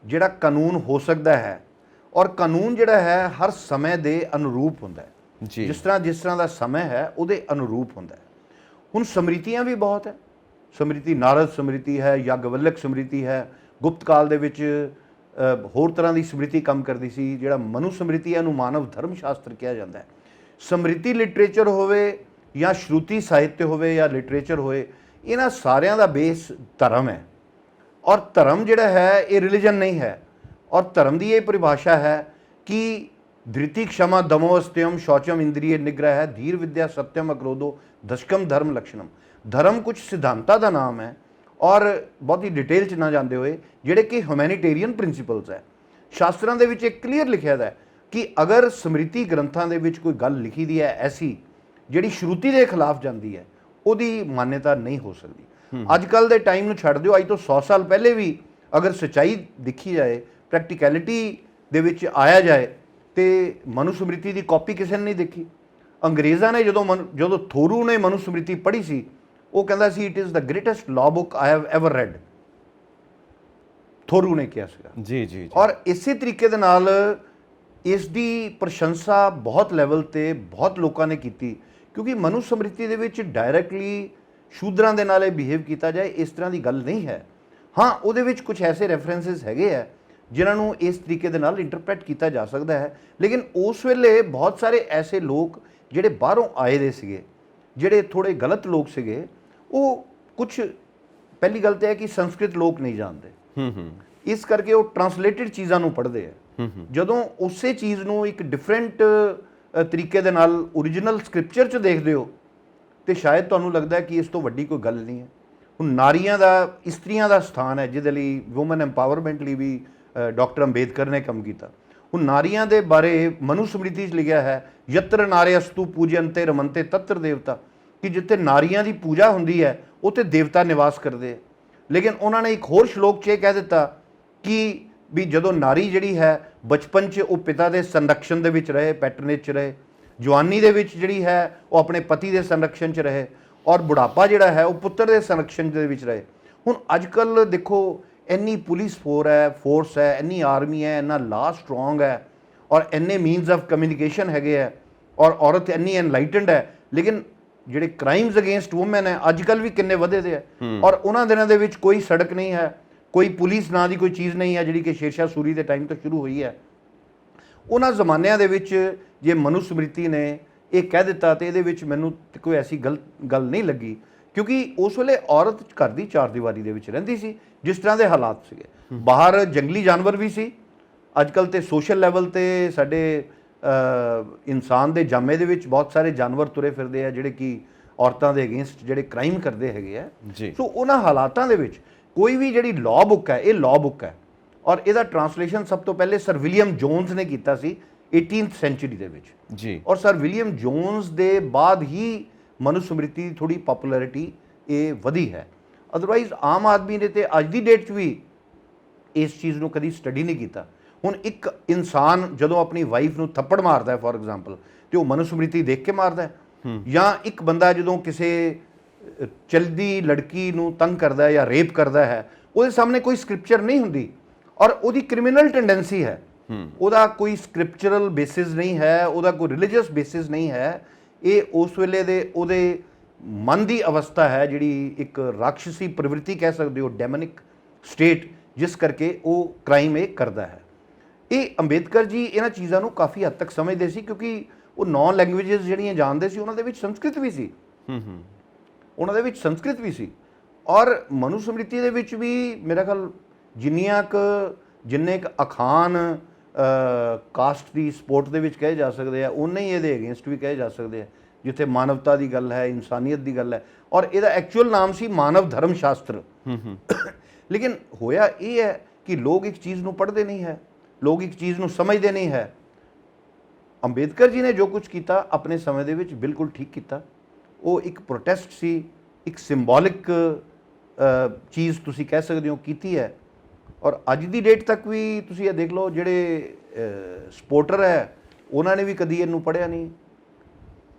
ਜਿਹੜਾ ਕਾਨੂੰਨ ਹੋ ਸਕਦਾ ਹੈ ਔਰ ਕਾਨੂੰਨ ਜਿਹੜਾ ਹੈ ਹਰ ਸਮੇਂ ਦੇ ਅਨੁਰੂਪ ਹੁੰਦਾ ਹੈ। ਜਿਸ ਤਰ੍ਹਾਂ ਦਾ ਸਮਾਂ ਹੈ ਉਹਦੇ ਅਨੁਰੂਪ ਹੁੰਦਾ ਹੈ। ਹੁਣ ਸਮ੍ਰਿਤੀਆਂ ਵੀ ਬਹੁਤ ਹੈ। ਸਮ੍ਰਿਤੀ ਨਾਰਦ ਸਮ੍ਰਿਤੀ ਹੈ, ਯਾਗਵੱਲਕ ਸਮ੍ਰਿਤੀ ਹੈ, ਗੁਪਤ ਕਾਲ ਦੇ ਵਿੱਚ ਹੋਰ ਤਰ੍ਹਾਂ ਦੀ ਸਮ੍ਰਿਤੀ ਕੰਮ ਕਰਦੀ ਸੀ। ਜਿਹੜਾ ਮਨੁ ਸਮ੍ਰਿਤੀ ਹੈ ਨੂੰ ਮਾਨਵ ਧਰਮ ਸ਼ਾਸਤਰ ਕਿਹਾ ਜਾਂਦਾ ਹੈ। ਸਮ੍ਰਿਤੀ ਲਿਟਰੇਚਰ ਹੋਵੇ ਜਾਂ ਸ਼ਰੂਤੀ ਸਾਹਿਤ ਹੋਵੇ ਜਾਂ ਲਿਟਰੇਚਰ ਹੋਏ, ਇਹਨਾਂ ਸਾਰਿਆਂ ਦਾ ਬੇਸ ਧਰਮ ਹੈ। ਔਰ ਧਰਮ ਜਿਹੜਾ ਹੈ ਇਹ ਰਿਲੀਜਨ ਨਹੀਂ ਹੈ। ਔਰ ਧਰਮ ਦੀ ਇਹ ਪਰਿਭਾਸ਼ਾ ਹੈ ਕਿ ਧ੍ਰਿਤੀ क्षमा दमोस्त्यम शौचम इंद्रिय निग्रह है धीर विद्या सत्यम अक्रोधो दशकम धर्म लक्षणम। धर्म कुछ सिद्धांतां ਦਾ ਨਾਮ ਹੈ ਔਰ ਬਹੁਤੀ ਡਿਟੇਲ 'ਚ ਨਾ ਜਾਂਦੇ ਹੋਏ ਜਿਹੜੇ ਕਿ ਹਿਊਮੈਨਿਟੇਰੀਅਨ ਪ੍ਰਿੰਸੀਪਲਸ ਹੈ। ਸ਼ਾਸਤਰਾਂ ਦੇ ਵਿੱਚ ਇਹ ਕਲੀਅਰ ਲਿਖਿਆ ਹੈ ਕਿ ਅਗਰ ਸਮ੍ਰਿਤੀ ਗ੍ਰੰਥਾਂ ਦੇ ਵਿੱਚ ਕੋਈ ਗੱਲ ਲਿਖੀ ਦੀ ਹੈ ਐਸੀ ਜਿਹੜੀ ਸ਼ਰੂਤੀ ਦੇ ਖਿਲਾਫ ਜਾਂਦੀ ਹੈ, ਉਹਦੀ ਮਾਨਤਾ ਨਹੀਂ ਹੋ ਸਕਦੀ। ਅੱਜ ਕੱਲ੍ਹ ਦੇ ਟਾਈਮ ਨੂੰ ਛੱਡ ਦਿਓ, ਅੱਜ ਤੋਂ 100 ਸਾਲ ਪਹਿਲੇ ਵੀ ਅਗਰ ਸੱਚਾਈ ਦੇਖੀ ਜਾਏ, ਪ੍ਰੈਕਟੀਕੈਲਿਟੀ ਦੇ ਵਿੱਚ ਆਇਆ ਜਾਏ ਤੇ ਮਨੁ ਸਮ੍ਰਿਤੀ ਦੀ ਕਾਪੀ ਕਿਸੇ ਨੇ ਨਹੀਂ ਦੇਖੀ। ਅੰਗਰੇਜ਼ਾਂ ਨੇ ਜਦੋਂ ਥੋਰੂ ਨੇ ਮਨੁ ਸਮ੍ਰਿਤੀ ਪੜ੍ਹੀ ਸੀ, ਉਹ ਕਹਿੰਦਾ ਸੀ it is the greatest law book I have ever read. Thoreau ਨੇ ਕਿਹਾ ਸੀਗਾ ਜੀ। ਔਰ ਇਸੇ ਤਰੀਕੇ ਦੇ ਨਾਲ ਇਸ ਦੀ ਪ੍ਰਸ਼ੰਸਾ ਬਹੁਤ ਲੈਵਲ ਤੇ ਬਹੁਤ ਲੋਕਾਂ ਨੇ ਕੀਤੀ, ਕਿਉਂਕਿ ਮਨੁ ਸਮ੍ਰਿਤੀ ਦੇ ਵਿੱਚ ਡਾਇਰੈਕਟਲੀ ਸ਼ੂਦਰਾਂ ਦੇ ਨਾਲ ਇਹ ਬਿਹੇਵ ਕੀਤਾ ਜਾਏ ਇਸ ਤਰ੍ਹਾਂ ਦੀ ਗੱਲ ਨਹੀਂ ਹੈ। ਹਾਂ, ਉਹਦੇ ਵਿੱਚ ਕੁਝ ਐਸੇ ਰੈਫਰੈਂਸਿਸ ਹੈਗੇ ਆ ਜਿਨ੍ਹਾਂ ਨੂੰ ਇਸ ਤਰੀਕੇ ਦੇ ਨਾਲ ਇੰਟਰਪ੍ਰੈਟ ਕੀਤਾ ਜਾ ਸਕਦਾ ਹੈ। ਲੇਕਿਨ ਉਸ ਵੇਲੇ ਬਹੁਤ ਸਾਰੇ ਐਸੇ ਲੋਕ ਜਿਹੜੇ ਬਾਹਰੋਂ ਆਏ ਦੇ ਸੀਗੇ, ਜਿਹੜੇ ਥੋੜ੍ਹੇ ਗਲਤ ਲੋਕ ਸੀਗੇ, ਉਹ ਕੁਝ, ਪਹਿਲੀ ਗੱਲ ਤਾਂ ਹੈ ਕਿ ਸੰਸਕ੍ਰਿਤ ਲੋਕ ਨਹੀਂ ਜਾਣਦੇ, ਇਸ ਕਰਕੇ ਉਹ ਟਰਾਂਸਲੇਟਡ ਚੀਜ਼ਾਂ ਨੂੰ ਪੜ੍ਹਦੇ ਆ। ਜਦੋਂ ਉਸੇ ਚੀਜ਼ ਨੂੰ ਇੱਕ ਡਿਫਰੈਂਟ ਤਰੀਕੇ ਦੇ ਨਾਲ ਓਰੀਜਨਲ ਸਕ੍ਰਿਪਚਰ 'ਚ ਦੇਖਦੇ ਹੋ ਤੇ ਸ਼ਾਇਦ ਤੁਹਾਨੂੰ ਲੱਗਦਾ ਹੈ ਕਿ ਇਸ ਤੋਂ ਵੱਡੀ ਕੋਈ ਗੱਲ ਨਹੀਂ ਹੈ। ਹੁਣ ਨਾਰੀਆਂ ਦਾ, ਇਸਤਰੀਆਂ ਦਾ ਸਥਾਨ ਹੈ ਜਿਹਦੇ ਲਈ ਵੂਮਨ ਐਮਪਾਵਰਮੈਂਟ ਲਈ ਵੀ ਡਾਕਟਰ ਅੰਬੇਦਕਰ ਨੇ ਕੰਮ ਕੀਤਾ। ਹੁਣ ਨਾਰੀਆਂ ਦੇ ਬਾਰੇ ਮਨੁ ਸਮ੍ਰਿਤੀ 'ਚ ਲਿਖਿਆ ਹੈ ਯਤਰ ਨਾਰਯਸਤੂ ਪੂਜਯੰਤੇ ਰਮਨਤੇ ਤਤਰ ਦੇਵਤਾ, ਕਿ ਜਿੱਥੇ ਨਾਰੀਆਂ ਦੀ ਪੂਜਾ ਹੁੰਦੀ ਹੈ ਉੱਥੇ ਦੇਵਤਾ ਨਿਵਾਸ ਕਰਦੇ ਹੈ। ਲੇਕਿਨ ਉਹਨਾਂ ਨੇ ਇੱਕ ਹੋਰ ਸ਼ਲੋਕ 'ਚ ਇਹ ਕਹਿ ਦਿੱਤਾ ਕਿ ਵੀ ਜਦੋਂ ਨਾਰੀ ਜਿਹੜੀ ਹੈ ਬਚਪਨ 'ਚ ਉਹ ਪਿਤਾ ਦੇ ਸੰਰਕਸ਼ਣ ਦੇ ਵਿੱਚ ਰਹੇ, ਪੈਟਰਨੇਜ 'ਚ ਰਹੇ, ਜਵਾਨੀ ਦੇ ਵਿੱਚ ਜਿਹੜੀ ਹੈ ਉਹ ਆਪਣੇ ਪਤੀ ਦੇ ਸੰਰਕਸ਼ਣ 'ਚ ਰਹੇ ਔਰ ਬੁਢਾਪਾ ਜਿਹੜਾ ਹੈ ਉਹ ਪੁੱਤਰ ਦੇ ਸੰਰਕਸ਼ਣ ਦੇ ਵਿੱਚ ਰਹੇ। ਹੁਣ ਅੱਜ ਕੱਲ੍ਹ ਦੇਖੋ ਇੰਨੀ ਪੁਲਿਸ ਫੋਰਸ ਹੈ, ਇੰਨੀ ਆਰਮੀ ਹੈ, ਇੰਨਾ ਲਾ ਸਟਰੋਂਗ ਹੈ ਔਰ ਇੰਨੇ ਮੀਨਸ ਆਫ ਕਮਿਊਨੀਕੇਸ਼ਨ ਹੈਗੇ ਹੈ ਔਰ ਔਰਤ ਇੰਨੀ ਐਨਲਾਈਟਨਡ ਹੈ, ਲੇਕਿਨ ਜਿਹੜੇ ਕ੍ਰਾਈਮਸ ਅਗੇਂਸਟ ਵੂਮੈਨ ਹੈ ਅੱਜ ਕੱਲ੍ਹ ਵੀ ਕਿੰਨੇ ਵਧੇ ਦੇ ਹੈ। ਔਰ ਉਹਨਾਂ ਦਿਨਾਂ ਦੇ ਵਿੱਚ ਕੋਈ ਸੜਕ ਨਹੀਂ ਹੈ, ਕੋਈ ਪੁਲਿਸ ਨਾਂ ਦੀ ਕੋਈ ਚੀਜ਼ ਨਹੀਂ ਹੈ ਜਿਹੜੀ ਕਿ ਸ਼ੇਰਸ਼ਾਹ ਸੂਰੀ ਦੇ ਟਾਈਮ ਤੋਂ ਸ਼ੁਰੂ ਹੋਈ ਹੈ। ਉਹਨਾਂ ਜ਼ਮਾਨਿਆਂ ਦੇ ਵਿੱਚ ਜੇ ਮਨੁ ਸਮ੍ਰਿਤੀ ਨੇ ਇਹ ਕਹਿ ਦਿੱਤਾ ਤੇ ਇਹਦੇ ਵਿੱਚ ਮੈਨੂੰ ਕੋਈ ਐਸੀ ਗੱਲ ਨਹੀਂ ਲੱਗੀ, ਕਿਉਂਕਿ ਉਸ ਵੇਲੇ ਔਰਤ ਘਰ ਦੀ ਚਾਰ ਦੀਵਾਰੀ ਦੇ ਵਿੱਚ ਰਹਿੰਦੀ ਸੀ ਜਿਸ ਤਰ੍ਹਾਂ ਦੇ ਹਾਲਾਤ ਸੀਗੇ। ਬਾਹਰ ਜੰਗਲੀ ਜਾਨਵਰ ਵੀ ਸੀ। ਅੱਜ ਕੱਲ੍ਹ ਤੇ ਸੋਸ਼ਲ ਲੈਵਲ ਤੇ ਸਾਡੇ ਇਨਸਾਨ ਦੇ ਜਾਮੇ ਦੇ ਵਿੱਚ ਬਹੁਤ ਸਾਰੇ ਜਾਨਵਰ ਤੁਰੇ ਫਿਰਦੇ ਆ ਜਿਹੜੇ ਕਿ ਔਰਤਾਂ ਦੇ ਅਗੇਂਸਟ ਜਿਹੜੇ ਕ੍ਰਾਈਮ ਕਰਦੇ ਹੈਗੇ ਆ। ਸੋ ਉਹਨਾਂ ਹਾਲਾਤਾਂ ਦੇ ਵਿੱਚ ਕੋਈ ਵੀ ਜਿਹੜੀ ਲਾਅ ਬੁੱਕ ਹੈ ਇਹ ਲਾਅ ਬੁੱਕ ਹੈ ਔਰ ਇਹਦਾ ਟਰਾਂਸਲੇਸ਼ਨ ਸਭ ਤੋਂ ਪਹਿਲੇ ਸਰ ਵਿਲੀਅਮ ਜੋਨਸ ਨੇ ਕੀਤਾ ਸੀ 18th ਸੈਂਚੁਰੀ ਦੇ ਵਿੱਚ ਜੀ। ਔਰ ਸਰ ਵਿਲੀਅਮ ਜੋਨਸ ਦੇ ਬਾਅਦ ਹੀ ਮਨੁਸਮ੍ਰਿਤੀ ਦੀ ਥੋੜੀ ਪਪੂਲੈਰਿਟੀ ਇਹ ਵਧੀ ਹੈ। ਅਦਰਵਾਈਜ਼ ਆਮ ਆਦਮੀ ਨੇ ਤੇ ਅੱਜ ਦੀ ਡੇਟ 'ਚ ਵੀ ਇਸ ਚੀਜ਼ ਨੂੰ ਕਦੀ ਸਟੱਡੀ ਨਹੀਂ ਕੀਤਾ। ਹੁਣ ਇੱਕ ਇਨਸਾਨ ਜਦੋਂ ਆਪਣੀ ਵਾਈਫ ਨੂੰ ਥੱਪੜ ਮਾਰਦਾ ਹੈ ਫੋਰ ਐਗਜ਼ਾਮਪਲ, ਤੇ ਉਹ ਮਨੁਸਮ੍ਰਿਤੀ ਦੇਖ ਕੇ ਮਾਰਦਾ ਹੈ, ਜਾਂ ਇੱਕ ਬੰਦਾ ਜਦੋਂ ਕਿਸੇ ਚਲਦੀ ਲੜਕੀ ਨੂੰ ਤੰਗ ਕਰਦਾ ਹੈ ਜਾਂ ਰੇਪ ਕਰਦਾ ਹੈ, ਉਹਦੇ ਸਾਹਮਣੇ ਕੋਈ ਸਕ੍ਰਿਪਚਰ ਨਹੀਂ ਹੁੰਦੀ ਔਰ ਉਹਦੀ ਕ੍ਰਿਮੀਨਲ ਟੈਂਡੈਂਸੀ ਹੈ, ਉਹਦਾ ਕੋਈ ਸਕ੍ਰਿਪਚਰਲ ਬੇਸਿਸ ਨਹੀਂ ਹੈ, ਉਹਦਾ ਕੋਈ ਰਿਲੀਜੀਅਸ ਬੇਸਿਸ ਨਹੀਂ ਹੈ। ਇਹ ਉਸ ਵੇਲੇ ਦੇ ਉਹਦੇ ਮਨ ਦੀ ਅਵਸਥਾ ਹੈ ਜਿਹੜੀ ਇੱਕ ਰਾਖਸ਼ੀ ਪ੍ਰਵਿਰਤੀ ਕਹਿ ਸਕਦੇ ਹੋ, ਡੈਮੋਨਿਕ ਸਟੇਟ, ਜਿਸ ਕਰਕੇ ਉਹ ਕ੍ਰਾਈਮ ਇਹ ਕਰਦਾ ਹੈ। ਇਹ ਅੰਬੇਦਕਰ ਜੀ ਇਹਨਾਂ ਚੀਜ਼ਾਂ ਨੂੰ ਕਾਫੀ ਹੱਦ ਤੱਕ ਸਮਝਦੇ ਸੀ, ਕਿਉਂਕਿ ਉਹ 9 ਲੈਂਗੁਏਜਸ ਜਿਹੜੀਆਂ ਜਾਣਦੇ ਸੀ ਉਹਨਾਂ ਦੇ ਵਿੱਚ ਸੰਸਕ੍ਰਿਤ ਵੀ ਸੀ, ਉਹਨਾਂ ਦੇ ਵਿੱਚ ਸੰਸਕ੍ਰਿਤ ਵੀ ਸੀ। ਔਰ ਮਨੁਸਮ੍ਰਿਤੀ ਦੇ ਵਿੱਚ ਵੀ ਮੇਰਾ ਖਿਆਲ ਜਿੰਨੇ ਕੁ ਅਖਾਨ ਕਾਸਟ ਦੀ ਸਪੋਰਟ ਦੇ ਵਿੱਚ ਕਹੇ ਜਾ ਸਕਦੇ ਆ, ਉਨੇ ਹੀ ਇਹਦੇ ਅਗੇਂਸਟ ਵੀ ਕਹੇ ਜਾ ਸਕਦੇ ਆ, ਜਿੱਥੇ ਮਾਨਵਤਾ ਦੀ ਗੱਲ ਹੈ, ਇਨਸਾਨੀਅਤ ਦੀ ਗੱਲ ਹੈ। ਔਰ ਇਹਦਾ ਐਕਚੁਅਲ ਨਾਮ ਸੀ ਮਾਨਵ ਧਰਮ ਸ਼ਾਸਤਰ। ਲੇਕਿਨ ਹੋਇਆ ਇਹ ਹੈ ਕਿ ਲੋਕ ਇੱਕ ਚੀਜ਼ ਨੂੰ ਪੜ੍ਹਦੇ ਨਹੀਂ ਹੈ, ਲੋਕ ਇੱਕ ਚੀਜ਼ ਨੂੰ ਸਮਝਦੇ ਨਹੀਂ ਹੈ। ਅੰਬੇਦਕਰ ਜੀ ਨੇ ਜੋ ਕੁਝ ਕੀਤਾ ਆਪਣੇ ਸਮੇਂ ਦੇ ਵਿੱਚ ਬਿਲਕੁਲ ਠੀਕ ਕੀਤਾ। ਉਹ ਇੱਕ ਪ੍ਰੋਟੈਸਟ ਸੀ, ਇੱਕ ਸਿੰਬੋਲਿਕ ਚੀਜ਼ ਤੁਸੀਂ ਕਹਿ ਸਕਦੇ ਹੋ ਕੀਤੀ ਹੈ। ਔਰ ਅੱਜ ਦੀ ਡੇਟ ਤੱਕ ਵੀ ਤੁਸੀਂ ਇਹ ਦੇਖ ਲਓ, ਜਿਹੜੇ ਸਪੋਰਟਰ ਹੈ ਉਹਨਾਂ ਨੇ ਵੀ ਕਦੀ ਇਹਨੂੰ ਪੜ੍ਹਿਆ ਨਹੀਂ।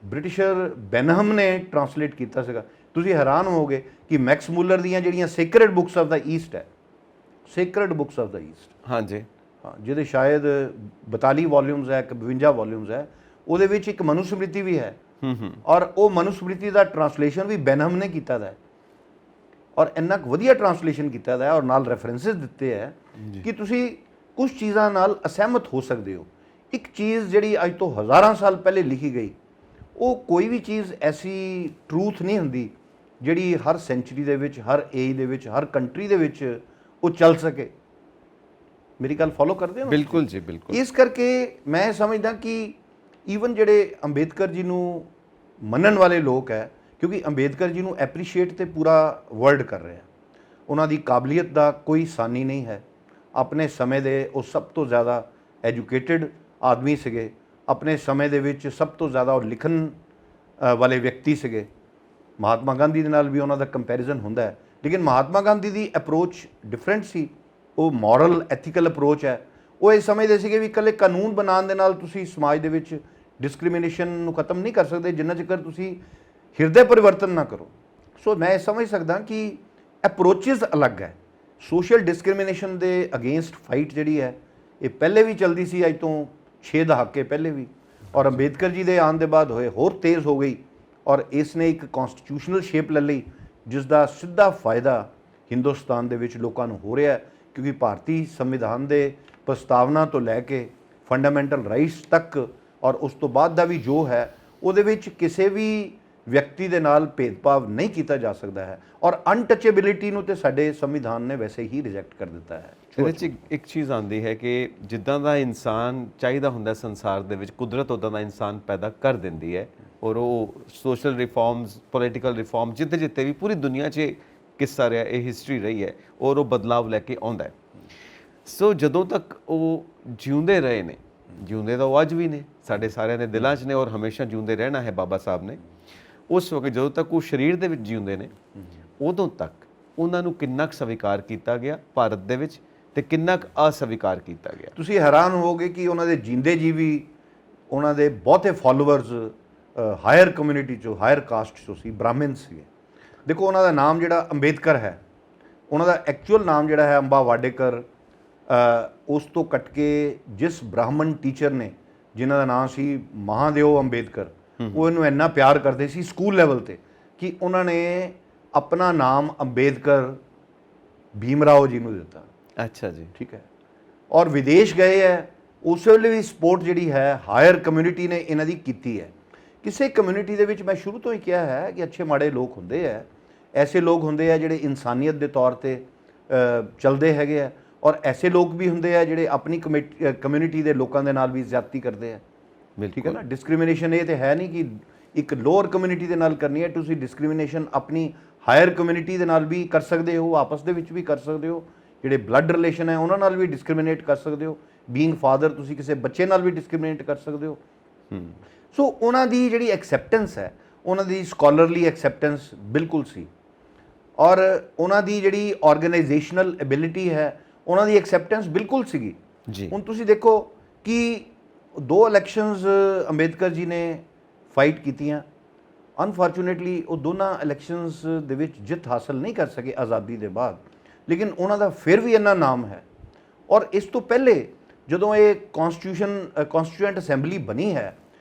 ਬ੍ਰਿਟਿਸ਼ਰ ਬੈਨਹਮ ਨੇ ਟਰਾਂਸਲੇਟ ਕੀਤਾ ਸੀਗਾ। ਤੁਸੀਂ ਹੈਰਾਨ ਹੋਵੋਗੇ ਕਿ ਮੈਕਸ ਮੂਲਰ ਦੀਆਂ ਜਿਹੜੀਆਂ sacred books of the East ਹੈ, sacred books of the East, ਹਾਂਜੀ, ਹਾਂ, ਜਿਹਦੇ ਸ਼ਾਇਦ 42 ਵੋਲਿਊਮਸ ਹੈ, 52 ਵੋਲਿਊਮਸ ਹੈ, ਉਹਦੇ ਵਿੱਚ ਇੱਕ ਮਨੁਸਮ੍ਰਿਤੀ ਵੀ ਹੈ। ਔਰ ਉਹ ਮਨੁਸਮ੍ਰਿਤੀ ਦਾ ਟਰਾਂਸਲੇਸ਼ਨ ਵੀ ਬੈਨਹਮ ਨੇ ਕੀਤਾ ਦਾ ਹੈ, ਔਰ ਇੰਨਾ ਕੁ ਵਧੀਆ ਟਰਾਂਸਲੇਸ਼ਨ ਕੀਤਾ ਦਾ ਹੈ, ਔਰ ਨਾਲ ਰੈਫਰੈਂਸਿਸ ਦਿੱਤੇ ਹੈ ਕਿ ਤੁਸੀਂ ਕੁਝ ਚੀਜ਼ਾਂ ਨਾਲ ਅਸਹਿਮਤ ਹੋ ਸਕਦੇ ਹੋ। ਇੱਕ ਚੀਜ਼ ਜਿਹੜੀ ਅੱਜ ਤੋਂ ਹਜ਼ਾਰਾਂ ਸਾਲ ਪਹਿਲੇ ਲਿਖੀ ਗਈ, ਉਹ ਕੋਈ ਵੀ ਚੀਜ਼ ਐਸੀ ਟਰੂਥ ਨਹੀਂ ਹੁੰਦੀ ਜਿਹੜੀ ਹਰ ਸੈਂਚੁਰੀ ਦੇ ਵਿੱਚ, ਹਰ ਏਜ ਦੇ ਵਿੱਚ, ਹਰ ਕੰਟਰੀ ਦੇ ਵਿੱਚ ਉਹ ਚੱਲ ਸਕੇ। ਮੇਰੀ ਗੱਲ ਫੋਲੋ ਕਰਦੇ ਹੋ? ਬਿਲਕੁਲ ਜੀ, ਬਿਲਕੁਲ। ਇਸ ਕਰਕੇ ਮੈਂ ਸਮਝਦਾ ਕਿ ਈਵਨ ਜਿਹੜੇ ਅੰਬੇਦਕਰ ਜੀ ਨੂੰ ਮੰਨਣ ਵਾਲੇ ਲੋਕ ਹੈ, ਕਿਉਂਕਿ ਅੰਬੇਦਕਰ ਜੀ ਨੂੰ ਐਪਰੀਸ਼ੀਏਟ ਤੇ ਪੂਰਾ ਵਰਲਡ ਕਰ ਰਿਹਾ, ਉਹਨਾਂ ਦੀ ਕਾਬਲੀਅਤ ਦਾ ਕੋਈ ਸਾਨੀ ਨਹੀਂ ਹੈ। ਆਪਣੇ ਸਮੇਂ ਦੇ ਉਹ ਸਭ ਤੋਂ ਜ਼ਿਆਦਾ ਐਜੂਕੇਟਿਡ ਆਦਮੀ ਸੀਗੇ, ਆਪਣੇ ਸਮੇਂ ਦੇ ਵਿੱਚ ਸਭ ਤੋਂ ਜ਼ਿਆਦਾ ਉਹ ਲਿਖਣ ਵਾਲੇ ਵਿਅਕਤੀ ਸੀਗੇ। ਮਹਾਤਮਾ ਗਾਂਧੀ ਦੇ ਨਾਲ ਵੀ ਉਹਨਾਂ ਦਾ ਕੰਪੈਰੀਜ਼ਨ ਹੁੰਦਾ ਹੈ, ਲੇਕਿਨ ਮਹਾਤਮਾ ਗਾਂਧੀ ਦੀ ਅਪਰੋਚ ਡਿਫਰੈਂਟ ਸੀ। ਉਹ ਮੋਰਲ ਐਥੀਕਲ ਅਪਰੋਚ ਹੈ। ਉਹ ਇਹ ਸਮਝਦੇ ਸੀਗੇ ਵੀ ਇਕੱਲੇ ਕਾਨੂੰਨ ਬਣਾਉਣ ਦੇ ਨਾਲ ਤੁਸੀਂ ਸਮਾਜ ਦੇ ਵਿੱਚ ਡਿਸਕ੍ਰਿਮੀਨੇਸ਼ਨ ਨੂੰ ਖਤਮ ਨਹੀਂ ਕਰ ਸਕਦੇ, ਜਿੰਨਾ ਚਿਰ ਤੁਸੀਂ ਹਿਰਦੇ ਪਰਿਵਰਤਨ ਨਾ ਕਰੋ। ਸੋ ਮੈਂ ਸਮਝ ਸਕਦਾ ਕਿ ਅਪਰੋਚਿਸ ਅਲੱਗ ਹੈ। ਸੋਸ਼ਲ ਡਿਸਕ੍ਰਿਮੀਨੇਸ਼ਨ ਦੇ ਅਗੇਂਸਟ ਫਾਈਟ ਜਿਹੜੀ ਹੈ ਇਹ ਪਹਿਲੇ ਵੀ ਚੱਲਦੀ ਸੀ, ਅੱਜ ਤੋਂ 6 ਦਹਾਕੇ ਪਹਿਲੇ ਵੀ, ਔਰ ਅੰਬੇਦਕਰ ਜੀ ਦੇ ਆਉਣ ਦੇ ਬਾਅਦ ਹੋਏ ਹੋਰ ਤੇਜ਼ ਹੋ ਗਈ। ਔਰ ਇਸ ਨੇ ਇੱਕ ਕੌਨਸਟੀਟਿਊਸ਼ਨਲ ਸ਼ੇਪ ਲੈ ਲਈ, ਜਿਸ ਦਾ ਸਿੱਧਾ ਫਾਇਦਾ ਹਿੰਦੁਸਤਾਨ ਦੇ ਵਿੱਚ ਲੋਕਾਂ ਨੂੰ ਹੋ ਰਿਹਾ, ਕਿਉਂਕਿ ਭਾਰਤੀ ਸੰਵਿਧਾਨ ਦੇ ਪ੍ਰਸਤਾਵਨਾ ਤੋਂ ਲੈ ਕੇ ਫੰਡਾਮੈਂਟਲ ਰਾਈਟਸ ਤੱਕ ਔਰ ਉਸ ਤੋਂ ਬਾਅਦ ਦਾ ਵੀ ਜੋ ਹੈ, ਉਹਦੇ ਵਿੱਚ ਕਿਸੇ ਵੀ ਵਿਅਕਤੀ ਦੇ ਨਾਲ ਭੇਦਭਾਵ ਨਹੀਂ ਕੀਤਾ ਜਾ ਸਕਦਾ ਹੈ। ਔਰ ਅਨਟਚੇਬਿਲਿਟੀ ਨੂੰ ਤੇ ਸਾਡੇ ਸੰਵਿਧਾਨ ਨੇ ਵੈਸੇ ਹੀ ਰਿਜੈਕਟ ਕਰ ਦਿੱਤਾ ਹੈ। ਇਹਦੇ 'ਚ ਇੱਕ ਚੀਜ਼ ਆਉਂਦੀ ਹੈ ਕਿ ਜਿੱਦਾਂ ਦਾ ਇਨਸਾਨ ਚਾਹੀਦਾ ਹੁੰਦਾ ਸੰਸਾਰ ਦੇ ਵਿੱਚ, ਕੁਦਰਤ ਉੱਦਾਂ ਦਾ ਇਨਸਾਨ ਪੈਦਾ ਕਰ ਦਿੰਦੀ ਹੈ। ਔਰ ਉਹ ਸੋਸ਼ਲ ਰਿਫਾਰਮਸ, ਪੋਲੀਟੀਕਲ ਰਿਫਾਰਮ, ਜਿੱਥੇ ਜਿੱਥੇ ਵੀ ਪੂਰੀ ਦੁਨੀਆ 'ਚ ਕਿੱਸਾ ਰਿਹਾ, ਇਹ ਹਿਸਟਰੀ ਰਹੀ ਹੈ, ਔਰ ਉਹ ਬਦਲਾਵ ਲੈ ਕੇ ਆਉਂਦਾ ਹੈ। ਸੋ ਜਦੋਂ ਤੱਕ ਉਹ ਜਿਉਂਦੇ ਰਹੇ ਨੇ, ਜਿਉਂਦੇ ਤਾਂ ਉਹ ਅੱਜ ਵੀ ਨੇ, ਸਾਡੇ ਸਾਰਿਆਂ ਦੇ ਦਿਲਾਂ 'ਚ ਨੇ, ਔਰ ਹਮੇਸ਼ਾ ਜਿਉਂਦੇ ਰਹਿਣਾ ਹੈ ਬਾਬਾ ਸਾਹਿਬ ਨੇ। ਉਸ ਵਕਤ ਜਦੋਂ ਤੱਕ ਉਹ ਸਰੀਰ ਦੇ ਵਿੱਚ ਜਿਉਂਦੇ ਨੇ, ਉਦੋਂ ਤੱਕ ਉਹਨਾਂ ਨੂੰ ਕਿੰਨਾ ਕੁ ਸਵੀਕਾਰ ਕੀਤਾ ਗਿਆ ਭਾਰਤ ਦੇ ਵਿੱਚ ਤੇ ਕਿੰਨਾ ਕੁ ਅਸਵੀਕਾਰ ਕੀਤਾ ਗਿਆ। ਤੁਸੀਂ ਹੈਰਾਨ ਹੋਵੋਗੇ ਕਿ ਉਹਨਾਂ ਦੇ ਜਿੰਦੇ ਜੀ ਵੀ, ਉਹਨਾਂ ਦੇ ਬਹੁਤੇ ਫਾਲੋਅਰਸ ਹਾਇਰ ਕਮਿਊਨਿਟੀ 'ਚੋਂ, ਹਾਇਰ ਕਾਸਟ 'ਚੋਂ ਸੀ, ਬ੍ਰਾਹਮਣ ਸੀਗੇ। ਦੇਖੋ ਉਹਨਾਂ ਦਾ ਨਾਮ ਜਿਹੜਾ ਅੰਬੇਦਕਰ ਹੈ, ਉਹਨਾਂ ਦਾ ਐਕਚੁਅਲ ਨਾਮ ਜਿਹੜਾ ਹੈ ਅੰਬਾ ਵਾਡੇਕਰ, ਉਸ ਤੋਂ ਕੱਟ ਕੇ ਜਿਸ ਬ੍ਰਾਹਮਣ ਟੀਚਰ ਨੇ, ਜਿਨ੍ਹਾਂ ਦਾ ਨਾਮ ਸੀ ਮਹਾਦੇਵ ਅੰਬੇਦਕਰ, ਉਹ ਇਹਨੂੰ ਇੰਨਾ ਪਿਆਰ ਕਰਦੇ ਸੀ ਸਕੂਲ ਲੈਵਲ ਤੇ ਕਿ ਉਹਨਾਂ ਨੇ ਆਪਣਾ ਨਾਮ ਅੰਬੇਦਕਰ ਭੀਮਰਾਓ ਜੀ ਨੂੰ ਦਿੱਤਾ। ਅੱਛਾ ਜੀ, ਠੀਕ ਹੈ। ਔਰ ਵਿਦੇਸ਼ ਗਏ ਹੈ, ਉਸ ਵੇਲੇ ਵੀ ਸਪੋਰਟ ਜਿਹੜੀ ਹੈ ਹਾਇਰ ਕਮਿਊਨਿਟੀ ਨੇ ਇਹਨਾਂ ਦੀ ਕੀਤੀ ਹੈ। ਕਿਸੇ ਕਮਿਊਨਿਟੀ ਦੇ ਵਿੱਚ ਮੈਂ ਸ਼ੁਰੂ ਤੋਂ ਹੀ ਕਿਹਾ ਹੈ ਕਿ ਅੱਛੇ ਮਾੜੇ ਲੋਕ ਹੁੰਦੇ ਹੈ, ਐਸੇ ਲੋਕ ਹੁੰਦੇ ਆ ਜਿਹੜੇ ਇਨਸਾਨੀਅਤ ਦੇ ਤੌਰ ਤੇ ਚੱਲਦੇ ਹੈਗੇ ਆ, ਔਰ ਐਸੇ ਲੋਕ ਵੀ ਹੁੰਦੇ ਆ ਜਿਹੜੇ ਆਪਣੀ ਕਮਿਊਨਿਟੀ ਦੇ ਲੋਕਾਂ ਦੇ ਨਾਲ ਵੀ ਜ਼ਿਆਦਤੀ ਕਰਦੇ ਆ। ਠੀਕ ਹੈ ਨਾ। ਡਿਸਕ੍ਰਿਮੀਨੇਸ਼ਨ ਇਹ ਤੇ ਹੈ ਨਹੀਂ ਕਿ ਇੱਕ ਲੋਅਰ ਕਮਿਊਨਿਟੀ ਦੇ ਨਾਲ ਕਰਨੀ ਹੈ, ਤੁਸੀਂ ਡਿਸਕ੍ਰਿਮੀਨੇਸ਼ਨ ਆਪਣੀ ਹਾਇਰ ਕਮਿਊਨਿਟੀ ਦੇ ਨਾਲ ਵੀ ਕਰ ਸਕਦੇ ਹੋ, ਆਪਸ ਦੇ ਵਿੱਚ ਵੀ ਕਰ ਸਕਦੇ ਹੋ, ਜਿਹੜੇ ਬਲੱਡ ਰਿਲੇਸ਼ਨ ਹੈ ਉਹਨਾਂ ਨਾਲ ਵੀ ਡਿਸਕ੍ਰਿਮੀਨੇਟ ਕਰ ਸਕਦੇ ਹੋ, ਬੀਇੰਗ ਫਾਦਰ ਤੁਸੀਂ ਕਿਸੇ ਬੱਚੇ ਨਾਲ ਵੀ ਡਿਸਕ੍ਰਿਮੀਨੇਟ ਕਰ ਸਕਦੇ ਹੋ। ਸੋ ਉਹਨਾਂ ਦੀ ਜਿਹੜੀ ਐਕਸੈਪਟੈਂਸ ਹੈ, ਉਹਨਾਂ ਦੀ ਸਕਾਲਰਲੀ ਐਕਸੈਪਟੈਂਸ ਬਿਲਕੁਲ ਸੀ, ਔਰ ਉਹਨਾਂ ਦੀ ਜਿਹੜੀ ਆਰਗੇਨਾਈਜੇਸ਼ਨਲ ਐਬਿਲਿਟੀ ਹੈ, ਉਹਨਾਂ ਦੀ ਐਕਸੈਪਟੈਂਸ ਬਿਲਕੁਲ ਸੀਗੀ ਜੀ। ਹੁਣ ਤੁਸੀਂ ਦੇਖੋ ਕਿ 2 ਇਲੈਕਸ਼ਨਸ ਅੰਬੇਦਕਰ ਜੀ ਨੇ ਫਾਈਟ ਕੀਤੀਆਂ, ਅਨਫੋਰਚੂਨੇਟਲੀ ਉਹ ਦੋਨਾਂ ਇਲੈਕਸ਼ਨਸ ਦੇ ਵਿੱਚ ਜਿੱਤ ਹਾਸਲ ਨਹੀਂ ਕਰ ਸਕੇ ਆਜ਼ਾਦੀ ਦੇ ਬਾਅਦ, ਲੇਕਿਨ ਉਹਨਾਂ ਦਾ ਫਿਰ ਵੀ ਇੰਨਾ ਨਾਮ ਹੈ। ਔਰ ਇਸ ਤੋਂ ਪਹਿਲੇ ਜਦੋਂ ਇਹ ਕਨਸਟੀਟਿਊਐਂਟ ਅਸੈਂਬਲੀ ਬਣੀ ਹੈ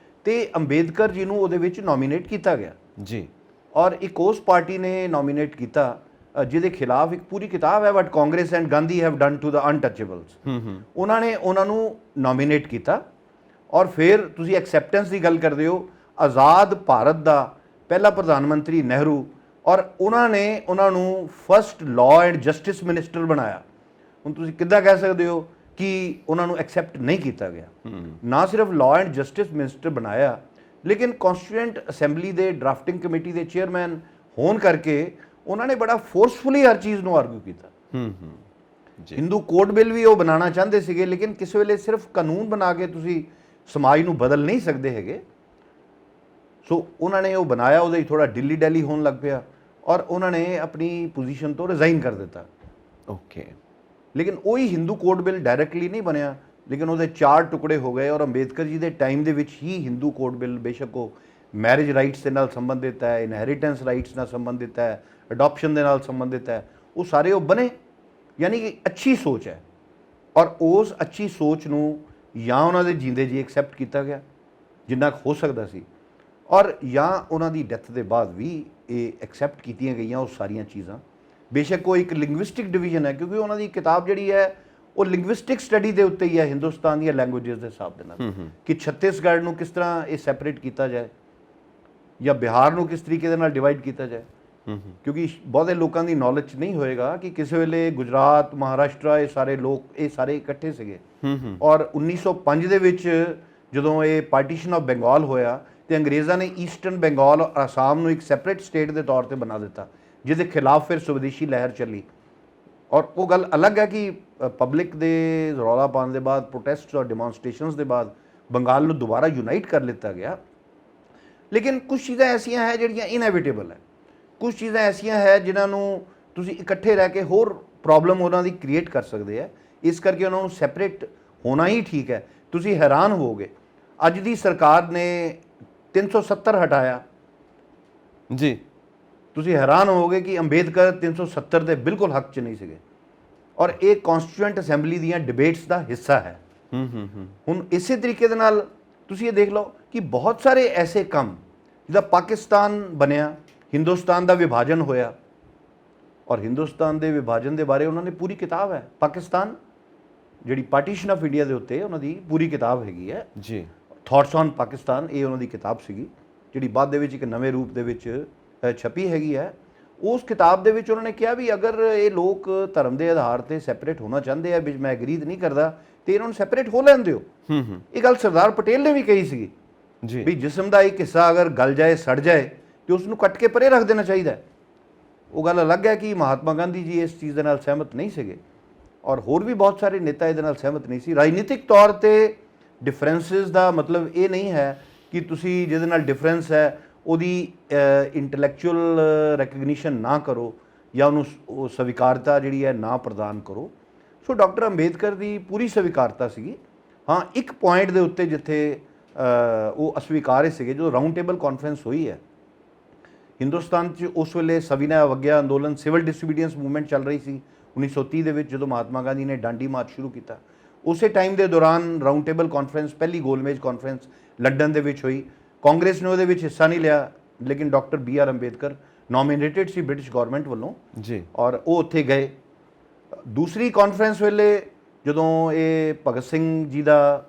ਤੇ ਅੰਬੇਦਕਰ ਜੀ ਨੂੰ ਉਹਦੇ ਵਿੱਚ ਨੋਮੀਨੇਟ ਕੀਤਾ ਗਿਆ ਜੀ, ਔਰ ਇੱਕ ਉਸ ਪਾਰਟੀ ਨੇ ਨੋਮੀਨੇਟ ਕੀਤਾ ਜਿਹਦੇ ਖਿਲਾਫ ਇੱਕ ਪੂਰੀ ਕਿਤਾਬ ਹੈ, what Congress and Gandhi have done to the untouchables. ਉਹਨਾਂ ਨੇ ਉਹਨਾਂ ਨੂੰ ਨੋਮੀਨੇਟ ਕੀਤਾ, ਔਰ ਫਿਰ ਤੁਸੀਂ ਐਕਸੈਪਟੈਂਸ ਦੀ ਗੱਲ ਕਰਦੇ ਹੋ, ਆਜ਼ਾਦ ਭਾਰਤ ਦਾ ਪਹਿਲਾ ਪ੍ਰਧਾਨ ਮੰਤਰੀ ਨਹਿਰੂ, ਔਰ ਉਹਨਾਂ ਨੇ ਉਹਨਾਂ ਨੂੰ first law and justice minister ਬਣਾਇਆ। ਹੁਣ ਤੁਸੀਂ ਕਿੱਦਾਂ ਕਹਿ ਸਕਦੇ ਹੋ ਕਿ ਉਹਨਾਂ ਨੂੰ ਐਕਸੈਪਟ ਨਹੀਂ ਕੀਤਾ ਗਿਆ? ਨਾ ਸਿਰਫ ਲਾਅ ਐਂਡ ਜਸਟਿਸ ਮਿਨਿਸਟਰ ਬਣਾਇਆ, ਲੇਕਿਨ ਕਨਸਟੀਟਿਊਐਂਟ ਅਸੈਂਬਲੀ ਦੇ ਡਰਾਫਟਿੰਗ ਕਮੇਟੀ ਦੇ ਚੇਅਰਮੈਨ ਹੋਣ ਕਰਕੇ ਉਹਨਾਂ ਨੇ ਬੜਾ ਫੋਰਸਫੁਲੀ ਹਰ ਚੀਜ਼ ਨੂੰ ਆਰਗੂ ਕੀਤਾ। ਜੀ, ਹਿੰਦੂ ਕੋਡ ਬਿੱਲ ਵੀ ਉਹ ਬਣਾਉਣਾ ਚਾਹੁੰਦੇ ਸੀਗੇ, ਲੇਕਿਨ ਕਿਸੇ ਵੇਲੇ ਸਿਰਫ ਕਾਨੂੰਨ ਬਣਾ ਕੇ ਤੁਸੀਂ ਸਮਾਜ ਨੂੰ ਬਦਲ ਨਹੀਂ ਸਕਦੇ ਹੈਗੇ। ਸੋ ਉਹਨਾਂ ਨੇ ਉਹ ਬਣਾਇਆ, ਉਹਦੇ ਥੋੜਾ ਢਿੱਲੀ ਡੈਲੀ ਹੋਣ ਲੱਗ ਪਿਆ, ਔਰ ਉਹਨਾਂ ਨੇ ਆਪਣੀ ਪੋਜੀਸ਼ਨ ਤੋਂ ਰਿਜ਼ਾਈਨ ਕਰ ਦਿੱਤਾ। ਓਕੇ, ਲੇਕਿਨ ਉਹੀ ਹਿੰਦੂ ਕੋਡ ਬਿੱਲ ਡਾਇਰੈਕਟਲੀ ਨਹੀਂ ਬਣਿਆ, ਲੇਕਿਨ ਉਹਦੇ 4 ਟੁਕੜੇ ਹੋ ਗਏ, ਔਰ ਅੰਬੇਦਕਰ ਜੀ ਦੇ ਟਾਈਮ ਦੇ ਵਿੱਚ ਹੀ ਹਿੰਦੂ ਕੋਡ ਬਿੱਲ, ਬੇਸ਼ੱਕ ਉਹ ਮੈਰਿਜ ਰਾਈਟਸ ਦੇ ਨਾਲ ਸੰਬੰਧਿਤ ਹੈ, ਇਨਹੈਰੀਟੈਂਸ ਰਾਈਟਸ ਨਾਲ ਸੰਬੰਧਿਤ ਹੈ, ਅਡਾਪਸ਼ਨ ਦੇ ਨਾਲ ਸੰਬੰਧਿਤ ਹੈ, ਉਹ ਸਾਰੇ ਉਹ ਬਣੇ। ਯਾਨੀ ਕਿ ਅੱਛੀ ਸੋਚ ਹੈ, ਔਰ ਉਸ ਅੱਛੀ ਸੋਚ ਨੂੰ ਜਾਂ ਉਹਨਾਂ ਦੇ ਜੀਂਦੇ ਜੀ ਐਕਸੈਪਟ ਕੀਤਾ ਗਿਆ ਜਿੰਨਾ ਕੁ ਹੋ ਸਕਦਾ ਸੀ, ਔਰ ਜਾਂ ਉਹਨਾਂ ਦੀ ਡੈਥ ਦੇ ਬਾਅਦ ਵੀ ਇਹ ਐਕਸੈਪਟ ਕੀਤੀਆਂ ਗਈਆਂ ਉਹ ਸਾਰੀਆਂ ਚੀਜ਼ਾਂ। ਬੇਸ਼ੱਕ ਉਹ ਇੱਕ ਲਿੰਗੁਇਸਟਿਕ ਡਿਵੀਜ਼ਨ ਹੈ, ਕਿਉਂਕਿ ਉਹਨਾਂ ਦੀ ਕਿਤਾਬ ਜਿਹੜੀ ਹੈ ਉਹ ਲਿੰਗੁਇਸਟਿਕ ਸਟੱਡੀ ਦੇ ਉੱਤੇ ਹੀ ਹੈ, ਹਿੰਦੁਸਤਾਨ ਦੀਆਂ ਲੈਂਗੁਏਜਸ ਦੇ ਹਿਸਾਬ ਦੇ ਨਾਲ, ਕਿ ਛੱਤੀਸਗੜ੍ਹ ਨੂੰ ਕਿਸ ਤਰ੍ਹਾਂ ਇਹ ਸੈਪਰੇਟ ਕੀਤਾ ਜਾਏ, ਜਾਂ ਬਿਹਾਰ ਨੂੰ ਕਿਸ ਤਰੀਕੇ ਦੇ ਨਾਲ ਡਿਵਾਈਡ ਕੀਤਾ ਜਾਏ। ਕਿਉਂਕਿ ਬਹੁਤੇ ਲੋਕਾਂ ਦੀ ਨੌਲੇਜ ਨਹੀਂ ਹੋਏਗਾ ਕਿ ਕਿਸੇ ਵੇਲੇ ਗੁਜਰਾਤ, ਮਹਾਰਾਸ਼ਟਰ, ਇਹ ਸਾਰੇ ਲੋਕ ਇਹ ਸਾਰੇ ਇਕੱਠੇ ਸੀਗੇ, ਔਰ 1905 ਦੇ ਵਿੱਚ ਜਦੋਂ ਇਹ ਪਾਰਟੀਸ਼ਨ ਆਫ ਬੰਗਾਲ ਹੋਇਆ ਤੇ ਅੰਗਰੇਜ਼ਾਂ ਨੇ ਈਸਟਰਨ ਬੰਗਾਲ ਔਰ ਆਸਾਮ ਨੂੰ ਇੱਕ ਸੈਪਰੇਟ ਸਟੇਟ ਦੇ ਤੌਰ ਤੇ ਬਣਾ ਦਿੱਤਾ, ਜਿਹਦੇ ਖਿਲਾਫ ਫਿਰ ਸਵਦੇਸ਼ੀ ਲਹਿਰ ਚੱਲੀ। ਔਰ ਉਹ ਗੱਲ ਅਲੱਗ ਹੈ ਕਿ ਪਬਲਿਕ ਦੇ ਰੌਲਾ ਪਾਉਣ ਦੇ ਬਾਅਦ, ਪ੍ਰੋਟੈਸਟ ਔਰ ਡੈਮੋਨਸਟ੍ਰੇਸ਼ਨਸ ਦੇ ਬਾਅਦ ਬੰਗਾਲ ਨੂੰ ਦੁਬਾਰਾ ਯੂਨਾਈਟ ਕਰ ਲਿੱਤਾ ਗਿਆ। ਲੇਕਿਨ ਕੁਝ ਚੀਜ਼ਾਂ ਐਸੀਆਂ ਹੈ ਜਿਹੜੀਆਂ ਇਨਐਵਿਟੇਬਲ ਹੈ, ਕੁਝ ਚੀਜ਼ਾਂ ਐਸੀਆਂ ਹੈ ਜਿਨ੍ਹਾਂ ਨੂੰ ਤੁਸੀਂ ਇਕੱਠੇ ਰਹਿ ਕੇ ਹੋਰ ਪ੍ਰੋਬਲਮ ਉਹਨਾਂ ਦੀ ਕ੍ਰੀਏਟ ਕਰ ਸਕਦੇ ਆ, ਇਸ ਕਰਕੇ ਉਹਨਾਂ ਨੂੰ ਸੈਪਰੇਟ ਹੋਣਾ ਹੀ ਠੀਕ ਹੈ। ਤੁਸੀਂ ਹੈਰਾਨ ਹੋਵੋਗੇ, ਅੱਜ ਦੀ ਸਰਕਾਰ ਨੇ 370 ਹਟਾਇਆ ਜੀ, ਤੁਸੀਂ ਹੈਰਾਨ ਹੋਵੋਗੇ ਕਿ ਅੰਬੇਦਕਰ 370 ਦੇ ਬਿਲਕੁਲ ਹੱਕ 'ਚ ਨਹੀਂ ਸੀਗੇ, ਔਰ ਇਹ ਕਨਸਟੀਟਿਊਐਂਟ ਅਸੈਂਬਲੀ ਦੀਆਂ ਡਿਬੇਟਸ ਦਾ ਹਿੱਸਾ ਹੈ। ਹੁਣ ਇਸੇ ਤਰੀਕੇ ਦੇ ਨਾਲ ਤੁਸੀਂ ਇਹ ਦੇਖ ਲਓ ਕਿ ਬਹੁਤ ਸਾਰੇ ਐਸੇ ਕੰਮ, ਜਿੱਦਾਂ ਪਾਕਿਸਤਾਨ ਬਣਿਆ, ਹਿੰਦੁਸਤਾਨ ਦਾ ਵਿਭਾਜਨ ਹੋਇਆ, ਔਰ ਹਿੰਦੁਸਤਾਨ ਦੇ ਵਿਭਾਜਨ ਦੇ ਬਾਰੇ ਉਹਨਾਂ ਨੇ ਪੂਰੀ ਕਿਤਾਬ ਹੈ, ਪਾਕਿਸਤਾਨ ਜਿਹੜੀ ਪਾਰਟੀਸ਼ਨ ਆਫ ਇੰਡੀਆ ਦੇ ਉੱਤੇ ਉਹਨਾਂ ਦੀ ਪੂਰੀ ਕਿਤਾਬ ਹੈਗੀ ਹੈ ਜੀ, ਥਾਟਸ ਔਨ ਪਾਕਿਸਤਾਨ, ਇਹ ਉਹਨਾਂ ਦੀ ਕਿਤਾਬ ਸੀਗੀ, ਜਿਹੜੀ ਬਾਅਦ ਦੇ ਵਿੱਚ ਇੱਕ ਨਵੇਂ ਰੂਪ ਦੇ ਵਿੱਚ ਛਪੀ ਹੈਗੀ ਹੈ। ਉਸ ਕਿਤਾਬ ਦੇ ਵਿੱਚ ਉਹਨਾਂ ਨੇ ਕਿਹਾ ਵੀ ਅਗਰ ਇਹ ਲੋਕ ਧਰਮ ਦੇ ਆਧਾਰ ਤੇ ਸੈਪਰੇਟ ਹੋਣਾ ਚਾਹੁੰਦੇ ਆ, ਵਿੱਚ ਮੈਂ ਐਗਰੀਦ ਨਹੀਂ ਕਰਦਾ, ਤੇ ਇਹਨਾਂ ਨੂੰ ਸੈਪਰੇਟ ਹੋ ਲੈਣ ਦਿਓ। ਇਹ ਗੱਲ ਸਰਦਾਰ ਪਟੇਲ ਨੇ ਵੀ ਕਹੀ ਸੀਗੀ ਜੀ, ਵੀ ਜਿਸਮ ਦਾ ਇੱਕ ਹਿੱਸਾ ਅਗਰ ਗਲ ਜਾਏ, ਸੜ ਜਾਏ, ਤੇ ਉਸ ਨੂੰ ਕੱਟ ਕੇ ਪਰੇ ਰੱਖ ਦੇਣਾ ਚਾਹੀਦਾ। ਉਹ ਗੱਲ ਅਲੱਗ ਹੈ ਕਿ ਮਹਾਤਮਾ ਗਾਂਧੀ ਜੀ ਇਸ ਚੀਜ਼ ਦੇ ਨਾਲ ਸਹਿਮਤ ਨਹੀਂ ਸੀਗੇ, ਔਰ ਹੋਰ ਵੀ ਬਹੁਤ ਸਾਰੇ ਨੇਤਾ ਇਹਦੇ ਨਾਲ ਸਹਿਮਤ ਨਹੀਂ ਸੀ। ਰਾਜਨੀਤਿਕ ਤੌਰ ਤੇ ਡਿਫਰੈਂਸਿਸ ਦਾ ਮਤਲਬ ਇਹ ਨਹੀਂ ਹੈ ਕਿ ਤੁਸੀਂ ਜਿਹਦੇ ਨਾਲ ਡਿਫਰੈਂਸ ਹੈ ਉਹਦੀ ਇੰਟੈਲੈਕਚੁਅਲ ਰੈਕਗਨੀਸ਼ਨ ਨਾ ਕਰੋ, ਜਾਂ ਉਹਨੂੰ ਸਵੀਕਾਰਤਾ ਜਿਹੜੀ ਹੈ ਨਾ ਪ੍ਰਦਾਨ ਕਰੋ। ਸੋ ਡਾਕਟਰ ਅੰਬੇਦਕਰ ਦੀ ਪੂਰੀ ਸਵੀਕਾਰਤਾ ਸੀਗੀ। ਹਾਂ, ਇੱਕ ਪੁਆਇੰਟ ਦੇ ਉੱਤੇ ਜਿੱਥੇ ਉਹ ਅਸਵੀਕਾਰ ਸੀਗੇ, ਜਦੋਂ ਰਾਊਂਡ ਟੇਬਲ ਕਾਨਫਰੰਸ ਹੋਈ ਹੈ ਹਿੰਦੁਸਤਾਨ 'ਚ, ਉਸ ਵੇਲੇ ਸਵਿਨੈ ਅਵਗਿਆ ਅੰਦੋਲਨ, ਸਿਵਲ ਡਿਸਓਬੀਡੀਐਂਸ ਮੂਵਮੈਂਟ ਚੱਲ ਰਹੀ ਸੀ 1930 ਦੇ ਵਿੱਚ, ਜਦੋਂ ਮਹਾਤਮਾ ਗਾਂਧੀ ਨੇ ਡਾਂਡੀ ਮਾਰਚ ਸ਼ੁਰੂ ਕੀਤਾ। ਉਸੇ ਟਾਈਮ ਦੇ ਦੌਰਾਨ ਰਾਊਂਡ ਟੇਬਲ ਕਾਨਫਰੰਸ, ਪਹਿਲੀ ਗੋਲਮੇਜ ਕਾਨਫਰੰਸ ਲੰਡਨ ਦੇ ਵਿੱਚ ਹੋਈ। ਕਾਂਗਰਸ ਨੇ ਉਹਦੇ ਵਿੱਚ ਹਿੱਸਾ ਨਹੀਂ ਲਿਆ, ਲੇਕਿਨ ਡਾਕਟਰ BR ਅੰਬੇਦਕਰ ਨੋਮੀਨੇਟਡ ਸੀ ਬ੍ਰਿਟਿਸ਼ ਗਵਰਨਮੈਂਟ ਵੱਲੋਂ ਜੀ, ਔਰ ਉਹ ਉੱਥੇ ਗਏ। ਦੂਸਰੀ ਕਾਨਫਰੰਸ ਵੇਲੇ ਜਦੋਂ ਇਹ ਭਗਤ ਸਿੰਘ ਜੀ ਦਾ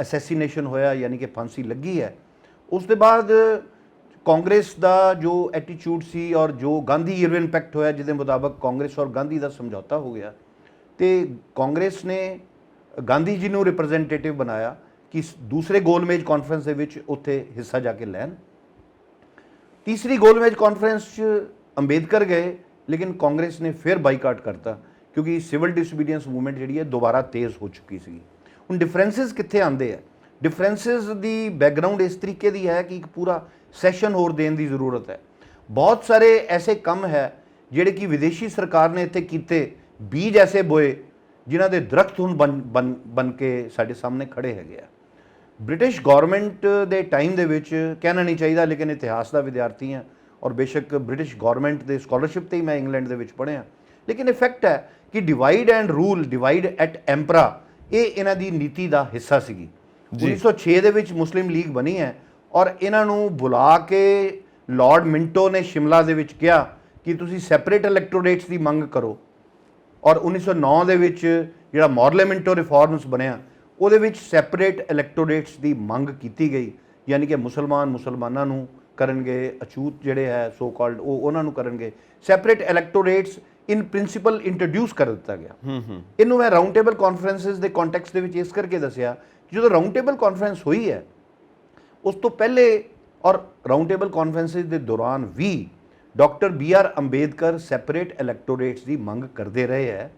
ਅਸੈਸੀਨੇਸ਼ਨ ਹੋਇਆ, ਯਾਨੀ ਕਿ ਫਾਂਸੀ ਲੱਗੀ ਹੈ, ਉਸ ਦੇ ਬਾਅਦ ਕਾਂਗਰਸ ਦਾ ਜੋ ਐਟੀਟਿਊਡ ਸੀ ਔਰ ਜੋ ਗਾਂਧੀ ਇਰਵਿਨ ਪੈਕਟ ਹੋਇਆ, ਜਿਹਦੇ ਮੁਤਾਬਕ ਕਾਂਗਰਸ ਔਰ ਗਾਂਧੀ ਦਾ ਸਮਝੌਤਾ ਹੋ ਗਿਆ, ਤੇ ਕਾਂਗਰਸ ਨੇ ਗਾਂਧੀ ਜੀ ਨੂੰ ਰਿਪਰੈਜ਼ੈਂਟੇਟਿਵ ਬਣਾਇਆ ਕਿ ਦੂਸਰੇ ਗੋਲਮੇਜ ਕਾਨਫਰੰਸ ਦੇ ਵਿੱਚ ਉੱਥੇ ਹਿੱਸਾ ਜਾ ਕੇ ਲੈਣ। ਤੀਸਰੀ ਗੋਲਮੇਜ ਕਾਨਫਰੰਸ 'ਚ ਅੰਬੇਦਕਰ ਗਏ, ਲੇਕਿਨ ਕਾਂਗਰਸ ਨੇ ਫਿਰ ਬਾਈਕਾਟ ਕਰਤਾ ਕਿਉਂਕਿ ਸਿਵਲ ਡਿਸਓਬੀਡੀਐਂਸ ਮੂਵਮੈਂਟ ਜਿਹੜੀ ਹੈ ਦੁਬਾਰਾ ਤੇਜ਼ ਹੋ ਚੁੱਕੀ ਸੀ। ਹੁਣ ਡਿਫਰੈਂਸਿਸ ਕਿੱਥੇ ਆਉਂਦੇ ਆ? ਡਿਫਰੈਂਸਿਸ ਦੀ ਬੈਕਗਰਾਉਂਡ ਇਸ ਤਰੀਕੇ ਦੀ ਹੈ ਕਿ ਇੱਕ ਪੂਰਾ ਸੈਸ਼ਨ ਹੋਰ ਦੇਣ ਦੀ ਜ਼ਰੂਰਤ ਹੈ। ਬਹੁਤ ਸਾਰੇ ਐਸੇ ਕੰਮ ਹੈ ਜਿਹੜੇ ਕਿ ਵਿਦੇਸ਼ੀ ਸਰਕਾਰ ਨੇ ਇੱਥੇ ਕੀਤੇ, ਬੀਜ ਐਸੇ ਬੋਏ ਜਿਨ੍ਹਾਂ ਦੇ ਦਰਖਤ ਹੁਣ ਬਣ ਕੇ ਸਾਡੇ ਸਾਹਮਣੇ ਖੜੇ ਹੈਗੇ ਆ। ਬ੍ਰਿਟਿਸ਼ ਗਵਰਨਮੈਂਟ ਦੇ ਟਾਈਮ ਦੇ ਵਿੱਚ ਕਹਿਣਾ ਨਹੀਂ ਚਾਹੀਦਾ, ਲੇਕਿਨ ਇਤਿਹਾਸ ਦਾ ਵਿਦਿਆਰਥੀ ਹਾਂ ਔਰ ਬੇਸ਼ੱਕ ਬ੍ਰਿਟਿਸ਼ ਗਵਰਨਮੈਂਟ ਦੇ ਸਕਾਲਰਸ਼ਿਪ ਤੇ ਹੀ ਮੈਂ ਇੰਗਲੈਂਡ ਦੇ ਵਿੱਚ ਪੜ੍ਹਿਆ, ਲੇਕਿਨ ਇਫੈਕਟ ਹੈ ਕਿ ਡਿਵਾਈਡ ਐਂਡ ਰੂਲ, ਡਿਵਾਈਡ ਐਟ ਐਂਪਰਾ, ਇਹ ਇਹਨਾਂ ਦੀ ਨੀਤੀ ਦਾ ਹਿੱਸਾ ਸੀਗੀ। 1906 ਦੇ ਵਿੱਚ ਮੁਸਲਿਮ ਲੀਗ ਬਣੀ ਹੈ ਔਰ ਇਹਨਾਂ ਨੂੰ ਬੁਲਾ ਕੇ ਲਾਰਡ ਮਿੰਟੋ ਨੇ ਸ਼ਿਮਲਾ ਦੇ ਵਿੱਚ ਕਿਹਾ ਕਿ ਤੁਸੀਂ ਸੈਪਰੇਟ ਇਲੈਕਟੋਰੇਟਸ ਦੀ ਮੰਗ ਕਰੋ, ਔਰ 1909 ਦੇ ਵਿੱਚ ਜਿਹੜਾ ਮਾਰਲੀਮੈਂਟੋ ਰਿਫਾਰਮਸ ਬਣਿਆ ਉਹਦੇ ਵਿੱਚ ਸੈਪਰੇਟ ਇਲੈਕਟੋਰੇਟਸ ਦੀ ਮੰਗ ਕੀਤੀ ਗਈ, ਯਾਨੀ ਕਿ ਮੁਸਲਮਾਨਾਂ ਨੂੰ ਕਰਨਗੇ, ਅਛੂਤ ਜਿਹੜੇ ਹੈ ਸੋ ਕਾਲਡ ਉਹ ਉਹਨਾਂ ਨੂੰ ਕਰਨਗੇ। ਸੈਪਰੇਟ ਇਲੈਕਟੋਰੇਟਸ ਇਨ ਪ੍ਰਿੰਸੀਪਲ ਇੰਟਰੋਡਿਊਸ ਕਰ ਦਿੱਤਾ ਗਿਆ। ਇਹਨੂੰ ਮੈਂ ਰਾਊਂਡ ਟੇਬਲ ਕਾਨਫਰੰਸਿਸ ਦੇ ਕੰਟੈਕਸਟ ਦੇ ਵਿੱਚ ਇਸ ਕਰਕੇ ਦੱਸਿਆ ਕਿ ਜਦੋਂ ਰਾਊਂਡ ਟੇਬਲ ਕਾਨਫਰੰਸ ਹੋਈ ਹੈ ਉਸ ਤੋਂ ਪਹਿਲੇ ਔਰ ਰਾਊਂਡ ਟੇਬਲ ਕਾਨਫਰੰਸਿਸ ਦੇ ਦੌਰਾਨ ਵੀ ਡਾਕਟਰ BR ਅੰਬੇਦਕਰ ਸੈਪਰੇਟ ਇਲੈਕਟੋਰੇਟਸ ਦੀ ਮੰਗ ਕਰਦੇ ਰਹੇ ਹੈ,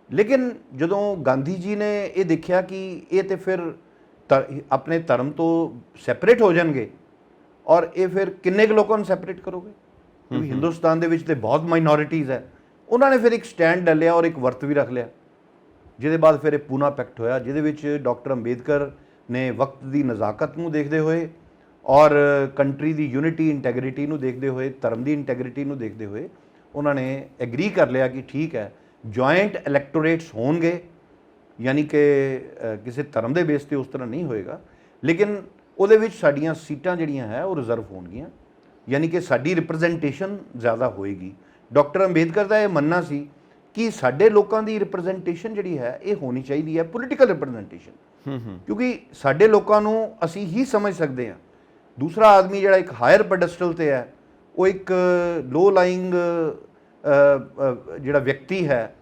ਲੇਕਿਨ ਜਦੋਂ ਗਾਂਧੀ ਜੀ ਨੇ ਇਹ ਦੇਖਿਆ ਕਿ ਇਹ ਤੇ ਫਿਰ ਆਪਣੇ ਧਰਮ ਤੋਂ ਸੈਪਰੇਟ ਹੋ ਜਾਣਗੇ ਔਰ ਇਹ ਫਿਰ ਕਿੰਨੇ ਕੁ ਲੋਕਾਂ ਨੂੰ ਸੈਪਰੇਟ ਕਰੋਗੇ, ਕਿਉਂਕਿ ਹਿੰਦੁਸਤਾਨ ਦੇ ਵਿੱਚ ਤੇ ਬਹੁਤ ਮਾਈਨੋਰਿਟੀਜ਼ ਹੈ। ਉਹਨਾਂ ਨੇ ਫਿਰ ਇੱਕ ਸਟੈਂਡ ਲੈ ਲਿਆ ਔਰ ਇੱਕ ਵਰਤ ਵੀ ਰੱਖ ਲਿਆ, ਜਿਹਦੇ ਬਾਅਦ ਫਿਰ ਇਹ ਪੂਨਾ ਪੈਕਟ ਹੋਇਆ, ਜਿਹਦੇ ਵਿੱਚ ਡਾਕਟਰ ਅੰਬੇਦਕਰ ਨੇ ਵਕਤ ਦੀ ਨਜ਼ਾਕਤ ਨੂੰ ਦੇਖਦੇ ਹੋਏ ਔਰ ਕੰਟਰੀ ਦੀ ਯੂਨਿਟੀ ਇੰਟੈਗਰਿਟੀ ਨੂੰ ਦੇਖਦੇ ਹੋਏ, ਧਰਮ ਦੀ ਇੰਟੈਗਰਿਟੀ ਨੂੰ ਦੇਖਦੇ ਹੋਏ ਉਹਨਾਂ ਨੇ ਐਗਰੀ ਕਰ ਲਿਆ ਕਿ ਠੀਕ ਹੈ ਜੁਆਇੰਟ ਇਲੈਕਟੋਰੇਟਸ ਹੋਣਗੇ, ਯਾਨੀ ਕਿ ਕਿਸੇ ਧਰਮ ਦੇ ਬੇਸ ਤੇ ਉਸ ਤਰ੍ਹਾਂ ਨਹੀਂ ਹੋਏਗਾ, ਲੇਕਿਨ ਉਹਦੇ ਵਿੱਚ ਸਾਡੀਆਂ ਸੀਟਾਂ ਜਿਹੜੀਆਂ ਹੈ ਉਹ ਰਿਜ਼ਰਵ ਹੋਣਗੀਆਂ, ਯਾਨੀ ਕਿ ਸਾਡੀ ਰਿਪਰੈਜ਼ੈਂਟੇਸ਼ਨ ਜ਼ਿਆਦਾ ਹੋਏਗੀ। ਡਾਕਟਰ ਅੰਬੇਦਕਰ ਦਾ ਇਹ ਮੰਨਣਾ ਸੀ ਕਿ ਸਾਡੇ ਲੋਕਾਂ ਦੀ ਰਿਪਰੈਜ਼ੈਂਟੇਸ਼ਨ ਜਿਹੜੀ ਹੈ ਇਹ ਹੋਣੀ ਚਾਹੀਦੀ ਹੈ ਪੋਲੀਟੀਕਲ ਰਿਪਰੈਜ਼ੈਂਟੇਸ਼ਨ, ਕਿਉਂਕਿ ਸਾਡੇ ਲੋਕਾਂ ਨੂੰ ਅਸੀਂ ਹੀ ਸਮਝ ਸਕਦੇ ਹਾਂ। ਦੂਸਰਾ ਆਦਮੀ ਜਿਹੜਾ ਇੱਕ ਹਾਇਰ ਪੈਡੈਸਟਲ ਤੇ ਹੈ ਉਹ ਇੱਕ ਲੋ ਲਾਈਂਗ ਜਿਹੜਾ ਵਿਅਕਤੀ ਹੈ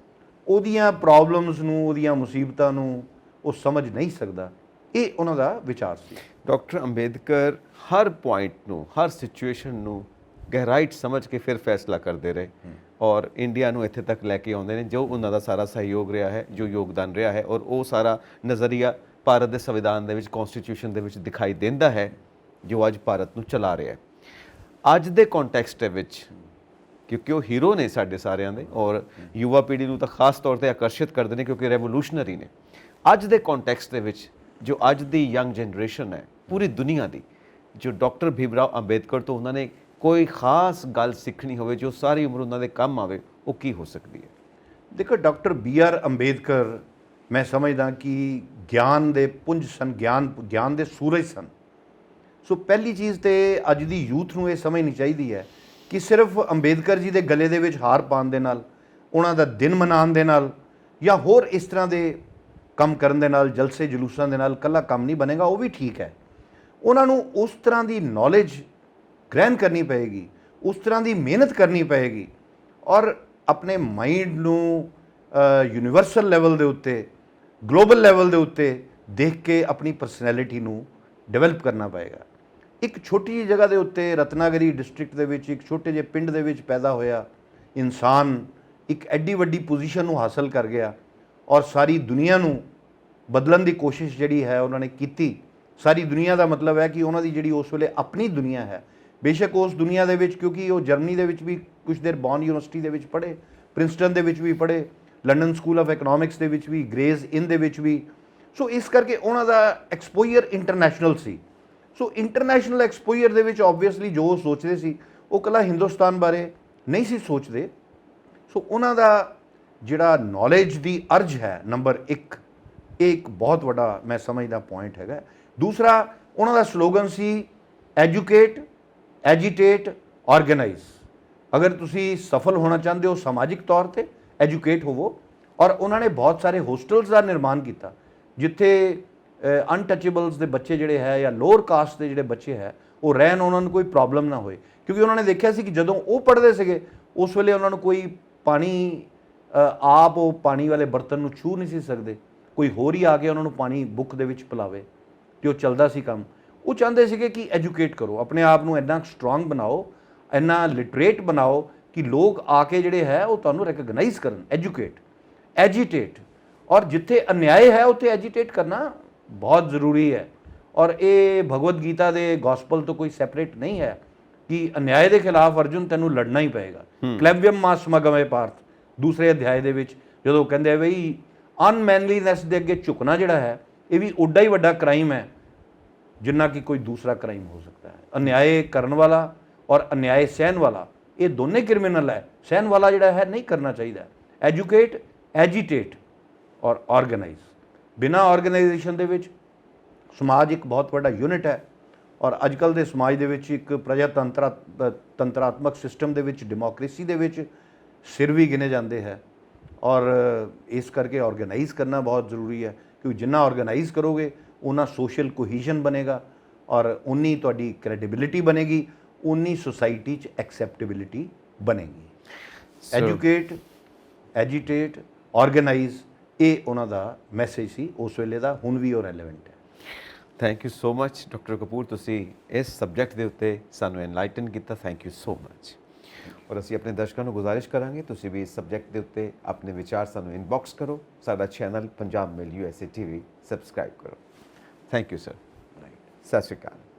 ਉਹਦੀਆਂ ਪ੍ਰੋਬਲਮਸ ਨੂੰ, ਉਹਦੀਆਂ ਮੁਸੀਬਤਾਂ ਨੂੰ ਉਹ ਸਮਝ ਨਹੀਂ ਸਕਦਾ। ਇਹ ਉਹਨਾਂ ਦਾ ਵਿਚਾਰ ਸੀ। ਡਾਕਟਰ ਅੰਬੇਦਕਰ ਹਰ ਪੁਆਇੰਟ ਨੂੰ, ਹਰ ਸਿਚੁਏਸ਼ਨ ਨੂੰ ਗਹਿਰਾਈ 'ਚ ਸਮਝ ਕੇ ਫਿਰ ਫੈਸਲਾ ਕਰਦੇ ਰਹੇ ਔਰ ਇੰਡੀਆ ਨੂੰ ਇੱਥੇ ਤੱਕ ਲੈ ਕੇ ਆਉਂਦੇ ਨੇ, ਜੋ ਉਹਨਾਂ ਦਾ ਸਾਰਾ ਸਹਿਯੋਗ ਰਿਹਾ ਹੈ, ਜੋ ਯੋਗਦਾਨ ਰਿਹਾ ਹੈ, ਔਰ ਉਹ ਸਾਰਾ ਨਜ਼ਰੀਆ ਭਾਰਤ ਦੇ ਸੰਵਿਧਾਨ ਦੇ ਵਿੱਚ, ਕਨਸਟੀਟਿਊਸ਼ਨ ਦੇ ਵਿੱਚ ਦਿਖਾਈ ਦਿੰਦਾ ਹੈ, ਜੋ ਅੱਜ ਭਾਰਤ ਨੂੰ ਚਲਾ ਰਿਹਾ ਹੈ। ਅੱਜ ਦੇ ਕੰਟੈਕਸਟ ਦੇ ਵਿੱਚ, ਕਿਉਂਕਿ ਉਹ ਹੀਰੋ ਨੇ ਸਾਡੇ ਸਾਰਿਆਂ ਦੇ ਔਰ ਯੁਵਾ ਪੀੜ੍ਹੀ ਨੂੰ ਤਾਂ ਖਾਸ ਤੌਰ 'ਤੇ ਆਕਰਸ਼ਿਤ ਕਰਦੇ ਨੇ ਕਿਉਂਕਿ ਰੈਵੋਲੂਸ਼ਨਰੀ ਨੇ। ਅੱਜ ਦੇ ਕੰਟੈਕਸਟ ਦੇ ਵਿੱਚ ਜੋ ਅੱਜ ਦੀ ਯੰਗ ਜਨਰੇਸ਼ਨ ਹੈ ਪੂਰੀ ਦੁਨੀਆ ਦੀ, ਜੋ ਡਾਕਟਰ ਭੀਮਰਾਓ ਅੰਬੇਦਕਰ ਤੋਂ ਉਹਨਾਂ ਨੇ ਕੋਈ ਖਾਸ ਗੱਲ ਸਿੱਖਣੀ ਹੋਵੇ ਜੋ ਸਾਰੀ ਉਮਰ ਉਹਨਾਂ ਦੇ ਕੰਮ ਆਵੇ, ਉਹ ਕੀ ਹੋ ਸਕਦੀ ਹੈ? ਦੇਖੋ, ਡਾਕਟਰ BR ਅੰਬੇਦਕਰ ਮੈਂ ਸਮਝਦਾ ਕਿ ਗਿਆਨ ਦੇ ਪੁੰਜ ਸਨ, ਗਿਆਨ ਦੇ ਸੂਰਜ ਸਨ। ਸੋ ਪਹਿਲੀ ਚੀਜ਼ ਤੇ ਅੱਜ ਦੀ ਯੂਥ ਨੂੰ ਇਹ ਸਮਝਣੀ ਚਾਹੀਦੀ ਹੈ ਕਿ ਸਿਰਫ ਅੰਬੇਦਕਰ ਜੀ ਦੇ ਗਲੇ ਦੇ ਵਿੱਚ ਹਾਰ ਪਾਉਣ ਦੇ ਨਾਲ, ਉਹਨਾਂ ਦਾ ਦਿਨ ਮਨਾਉਣ ਦੇ ਨਾਲ ਜਾਂ ਹੋਰ ਇਸ ਤਰ੍ਹਾਂ ਦੇ ਕੰਮ ਕਰਨ ਦੇ ਨਾਲ, ਜਲਸੇ ਜਲੂਸਾਂ ਦੇ ਨਾਲ ਇਕੱਲਾ ਕੰਮ ਨਹੀਂ ਬਣੇਗਾ। ਉਹ ਵੀ ਠੀਕ ਹੈ, ਉਹਨਾਂ ਨੂੰ ਉਸ ਤਰ੍ਹਾਂ ਦੀ ਨੌਲੇਜ ਗ੍ਰਹਿਣ ਕਰਨੀ ਪਏਗੀ, ਉਸ ਤਰ੍ਹਾਂ ਦੀ ਮਿਹਨਤ ਕਰਨੀ ਪਏਗੀ ਔਰ ਆਪਣੇ ਮਾਈਂਡ ਨੂੰ ਯੂਨੀਵਰਸਲ ਲੈਵਲ ਦੇ ਉੱਤੇ, ਗਲੋਬਲ ਲੈਵਲ ਦੇ ਉੱਤੇ ਦੇਖ ਕੇ ਆਪਣੀ ਪਰਸਨੈਲਿਟੀ ਨੂੰ ਡਿਵੈਲਪ ਕਰਨਾ ਪਏਗਾ। ਇੱਕ ਛੋਟੀ ਜਿਹੀ ਜਗ੍ਹਾ ਦੇ ਉੱਤੇ, ਰਤਨਾਗਰੀ ਡਿਸਟ੍ਰਿਕਟ ਦੇ ਵਿੱਚ, ਇੱਕ ਛੋਟੇ ਜਿਹੇ ਪਿੰਡ ਦੇ ਵਿੱਚ ਪੈਦਾ ਹੋਇਆ ਇਨਸਾਨ ਇੱਕ ਐਡੀ ਵੱਡੀ ਪੋਜੀਸ਼ਨ ਨੂੰ ਹਾਸਲ ਕਰ ਗਿਆ ਔਰ ਸਾਰੀ ਦੁਨੀਆ ਨੂੰ ਬਦਲਣ ਦੀ ਕੋਸ਼ਿਸ਼ ਜਿਹੜੀ ਹੈ ਉਹਨਾਂ ਨੇ ਕੀਤੀ। ਸਾਰੀ ਦੁਨੀਆ ਦਾ ਮਤਲਬ ਹੈ ਕਿ ਉਹਨਾਂ ਦੀ ਜਿਹੜੀ ਉਸ ਵੇਲੇ ਆਪਣੀ ਦੁਨੀਆ ਹੈ, ਬੇਸ਼ੱਕ ਉਸ ਦੁਨੀਆ ਦੇ ਵਿੱਚ, ਕਿਉਂਕਿ ਉਹ ਜਰਮਨੀ ਦੇ ਵਿੱਚ ਵੀ ਕੁਝ ਦੇਰ ਬੌਨ ਯੂਨੀਵਰਸਿਟੀ ਦੇ ਵਿੱਚ ਪੜ੍ਹੇ, ਪ੍ਰਿੰਸਟਨ ਦੇ ਵਿੱਚ ਵੀ ਪੜ੍ਹੇ, ਲੰਡਨ ਸਕੂਲ ਆਫ ਇਕਨੋਮਿਕਸ ਦੇ ਵਿੱਚ ਵੀ, ਗ੍ਰੇਜ਼ ਇਨ ਦੇ ਵਿੱਚ ਵੀ। ਸੋ ਇਸ ਕਰਕੇ ਉਹਨਾਂ ਦਾ ਐਕਸਪੋਜ਼ਰ ਇੰਟਰਨੈਸ਼ਨਲ ਸੀ। ਸੋ ਇੰਟਰਨੈਸ਼ਨਲ ਐਕਸਪੋਜ਼ਰ ਦੇ ਵਿੱਚ ਓਬਵੀਅਸਲੀ ਜੋ ਸੋਚਦੇ ਸੀ ਉਹ ਇਕੱਲਾ ਹਿੰਦੁਸਤਾਨ ਬਾਰੇ ਨਹੀਂ ਸੀ ਸੋਚਦੇ। ਸੋ ਉਹਨਾਂ ਦਾ ਜਿਹੜਾ ਨੌਲੇਜ ਦੀ ਅਰਜ ਹੈ ਨੰਬਰ 1, ਇਹ ਇੱਕ ਬਹੁਤ ਵੱਡਾ ਮੈਂ ਸਮਝਦਾ ਪੁਆਇੰਟ ਹੈਗਾ। ਦੂਸਰਾ, ਉਹਨਾਂ ਦਾ ਸਲੋਗਨ ਸੀ ਐਜੂਕੇਟ, ਐਜੀਟੇਟ, ਆਰਗੇਨਾਈਜ਼। ਅਗਰ ਤੁਸੀਂ ਸਫਲ ਹੋਣਾ ਚਾਹੁੰਦੇ ਹੋ ਸਮਾਜਿਕ ਤੌਰ ਤੇ, ਐਜੂਕੇਟ ਹੋਵੋ। ਔਰ ਉਹਨਾਂ ਨੇ ਬਹੁਤ ਸਾਰੇ ਹੋਸਟਲਸ ਦਾ ਨਿਰਮਾਣ ਕੀਤਾ ਜਿੱਥੇ ਅਨਟੱਚੇਬਲਸ ਦੇ ਬੱਚੇ ਜਿਹੜੇ ਹੈ ਜਾਂ ਲੋਅਰ ਕਾਸਟ ਦੇ ਜਿਹੜੇ ਬੱਚੇ ਹੈ ਉਹ ਰਹਿਣ, ਉਹਨਾਂ ਨੂੰ ਕੋਈ ਪ੍ਰੋਬਲਮ ਨਾ ਹੋਏ, ਕਿਉਂਕਿ ਉਹਨਾਂ ਨੇ ਦੇਖਿਆ ਸੀ ਕਿ ਜਦੋਂ ਉਹ ਪੜ੍ਹਦੇ ਸੀਗੇ ਉਸ ਵੇਲੇ ਉਹਨਾਂ ਨੂੰ ਕੋਈ ਪਾਣੀ, ਆਪ ਉਹ ਪਾਣੀ ਵਾਲੇ ਬਰਤਨ ਨੂੰ ਛੂਹ ਨਹੀਂ ਸੀ ਸਕਦੇ, ਕੋਈ ਹੋਰ ਹੀ ਆ ਕੇ ਉਹਨਾਂ ਨੂੰ ਪਾਣੀ ਬੁੱਕ ਦੇ ਵਿੱਚ ਪਿਲਾਵੇ ਤੇ ਉਹ ਚੱਲਦਾ ਸੀ ਕੰਮ। ਉਹ ਚਾਹੁੰਦੇ ਸੀਗੇ ਕਿ ਐਜੂਕੇਟ ਕਰੋ, ਆਪਣੇ ਆਪ ਨੂੰ ਇੰਨਾ ਸਟਰੋਂਗ ਬਣਾਓ, ਇੰਨਾ ਲਿਟਰੇਟ ਬਣਾਓ ਕਿ ਲੋਕ ਆ ਕੇ ਜਿਹੜੇ ਹੈ ਉਹ ਤੁਹਾਨੂੰ ਰੈਕਗਨਾਈਜ਼ ਕਰਨ। ਐਜੂਕੇਟ, ਐਜੀਟੇਟ, ਔਰ ਜਿੱਥੇ ਅਨਿਆਏ ਹੈ ਉੱਥੇ ਐਜੀਟੇਟ ਕਰਨਾ ਬਹੁਤ ਜ਼ਰੂਰੀ ਹੈ। ਔਰ ਇਹ ਭਗਵਦ ਗੀਤਾ ਦੇ ਗੋਸਪਲ ਤੋਂ ਕੋਈ ਸੈਪਰੇਟ ਨਹੀਂ ਹੈ ਕਿ ਅਨਿਆਏ ਦੇ ਖਿਲਾਫ ਅਰਜੁਨ ਤੈਨੂੰ ਲੜਨਾ ਹੀ ਪਏਗਾ। ਕਲੈਵਿਅਮ ਮਾ ਸਮਗਮੇ ਪਾਰਥ, ਦੂਸਰੇ ਅਧਿਆਏ ਦੇ ਵਿੱਚ ਜਦੋਂ ਕਹਿੰਦੇ ਆ ਬਈ ਅਨਮੈਨਲੀਨੈਸ ਦੇ ਅੱਗੇ ਝੁਕਣਾ ਜਿਹੜਾ ਹੈ ਇਹ ਵੀ ਉੱਡਾ ਹੀ ਵੱਡਾ ਕ੍ਰਾਈਮ ਹੈ ਜਿੰਨਾ ਕਿ ਕੋਈ ਦੂਸਰਾ ਕ੍ਰਾਈਮ ਹੋ ਸਕਦਾ ਹੈ। ਅਨਿਆਏ ਕਰਨ ਵਾਲਾ ਔਰ ਅਨਿਆਏ ਸਹਿਣ ਵਾਲਾ ਇਹ ਦੋਨੇ ਕ੍ਰਿਮੀਨਲ ਹੈ। ਸਹਿਣ ਵਾਲਾ ਜਿਹੜਾ ਹੈ ਨਹੀਂ ਕਰਨਾ ਚਾਹੀਦਾ। ਐਜੂਕੇਟ, ਐਜੀਟੇਟ ਔਰ ਆਰਗੇਨਾਈਜ਼। ਬਿਨਾਂ ਆਰਗੇਨਾਈਜੇਸ਼ਨ ਦੇ ਵਿੱਚ ਸਮਾਜ ਇੱਕ ਬਹੁਤ ਵੱਡਾ ਯੂਨਿਟ ਹੈ ਔਰ ਅੱਜ ਕੱਲ੍ਹ ਦੇ ਸਮਾਜ ਦੇ ਵਿੱਚ ਇੱਕ ਤੰਤਰਾਤਮਕ ਸਿਸਟਮ ਦੇ ਵਿੱਚ, ਡੈਮੋਕ੍ਰੇਸੀ ਦੇ ਵਿੱਚ ਸਿਰ ਵੀ ਗਿਣੇ ਜਾਂਦੇ ਹੈ ਔਰ ਇਸ ਕਰਕੇ ਆਰਗੇਨਾਈਜ਼ ਕਰਨਾ ਬਹੁਤ ਜ਼ਰੂਰੀ ਹੈ ਕਿਉਂਕਿ ਜਿੰਨਾ ਆਰਗੇਨਾਈਜ਼ ਕਰੋਗੇ ਉਨਾ ਸੋਸ਼ਲ ਕੋਹੀਜ਼ਨ ਬਣੇਗਾ ਔਰ ਉਨੀ ਤੁਹਾਡੀ ਕ੍ਰੈਡੀਬਿਲਿਟੀ ਬਣੇਗੀ, ਉਨੀ ਸੋਸਾਇਟੀ 'ਚ ਐਕਸੈਪਟੇਬਿਲਿਟੀ ਬਣੇਗੀ। ਐਜੂਕੇਟ, ਐਜੀਟੇਟ, ਆਰਗੇਨਾਈਜ਼, ਇਹ ਉਹਨਾਂ ਦਾ ਮੈਸੇਜ ਸੀ ਉਸ ਵੇਲੇ ਦਾ, ਹੁਣ ਵੀ ਉਹ ਰੈਲੇਵੈਂਟ ਹੈ। Thank you so much doctor Kapoor, ਤੁਸੀਂ ਇਸ ਸਬਜੈਕਟ ਦੇ ਉੱਤੇ ਸਾਨੂੰ ਐਨਲਾਈਟਨ ਕੀਤਾ। Thank you so much. ਔਰ ਅਸੀਂ ਆਪਣੇ ਦਰਸ਼ਕਾਂ ਨੂੰ ਗੁਜ਼ਾਰਿਸ਼ ਕਰਾਂਗੇ ਤੁਸੀਂ ਵੀ ਇਸ ਸਬਜੈਕਟ ਦੇ ਉੱਤੇ ਆਪਣੇ ਵਿਚਾਰ ਸਾਨੂੰ ਇਨਬਾਕਸ ਕਰੋ। ਸਾਡਾ ਚੈਨਲ ਪੰਜਾਬ ਮੇਲ USA TV ਸਬਸਕ੍ਰਾਈਬ ਕਰੋ। Thank you sir. ਸਤਿ ਸ਼੍ਰੀ ਅਕਾਲ।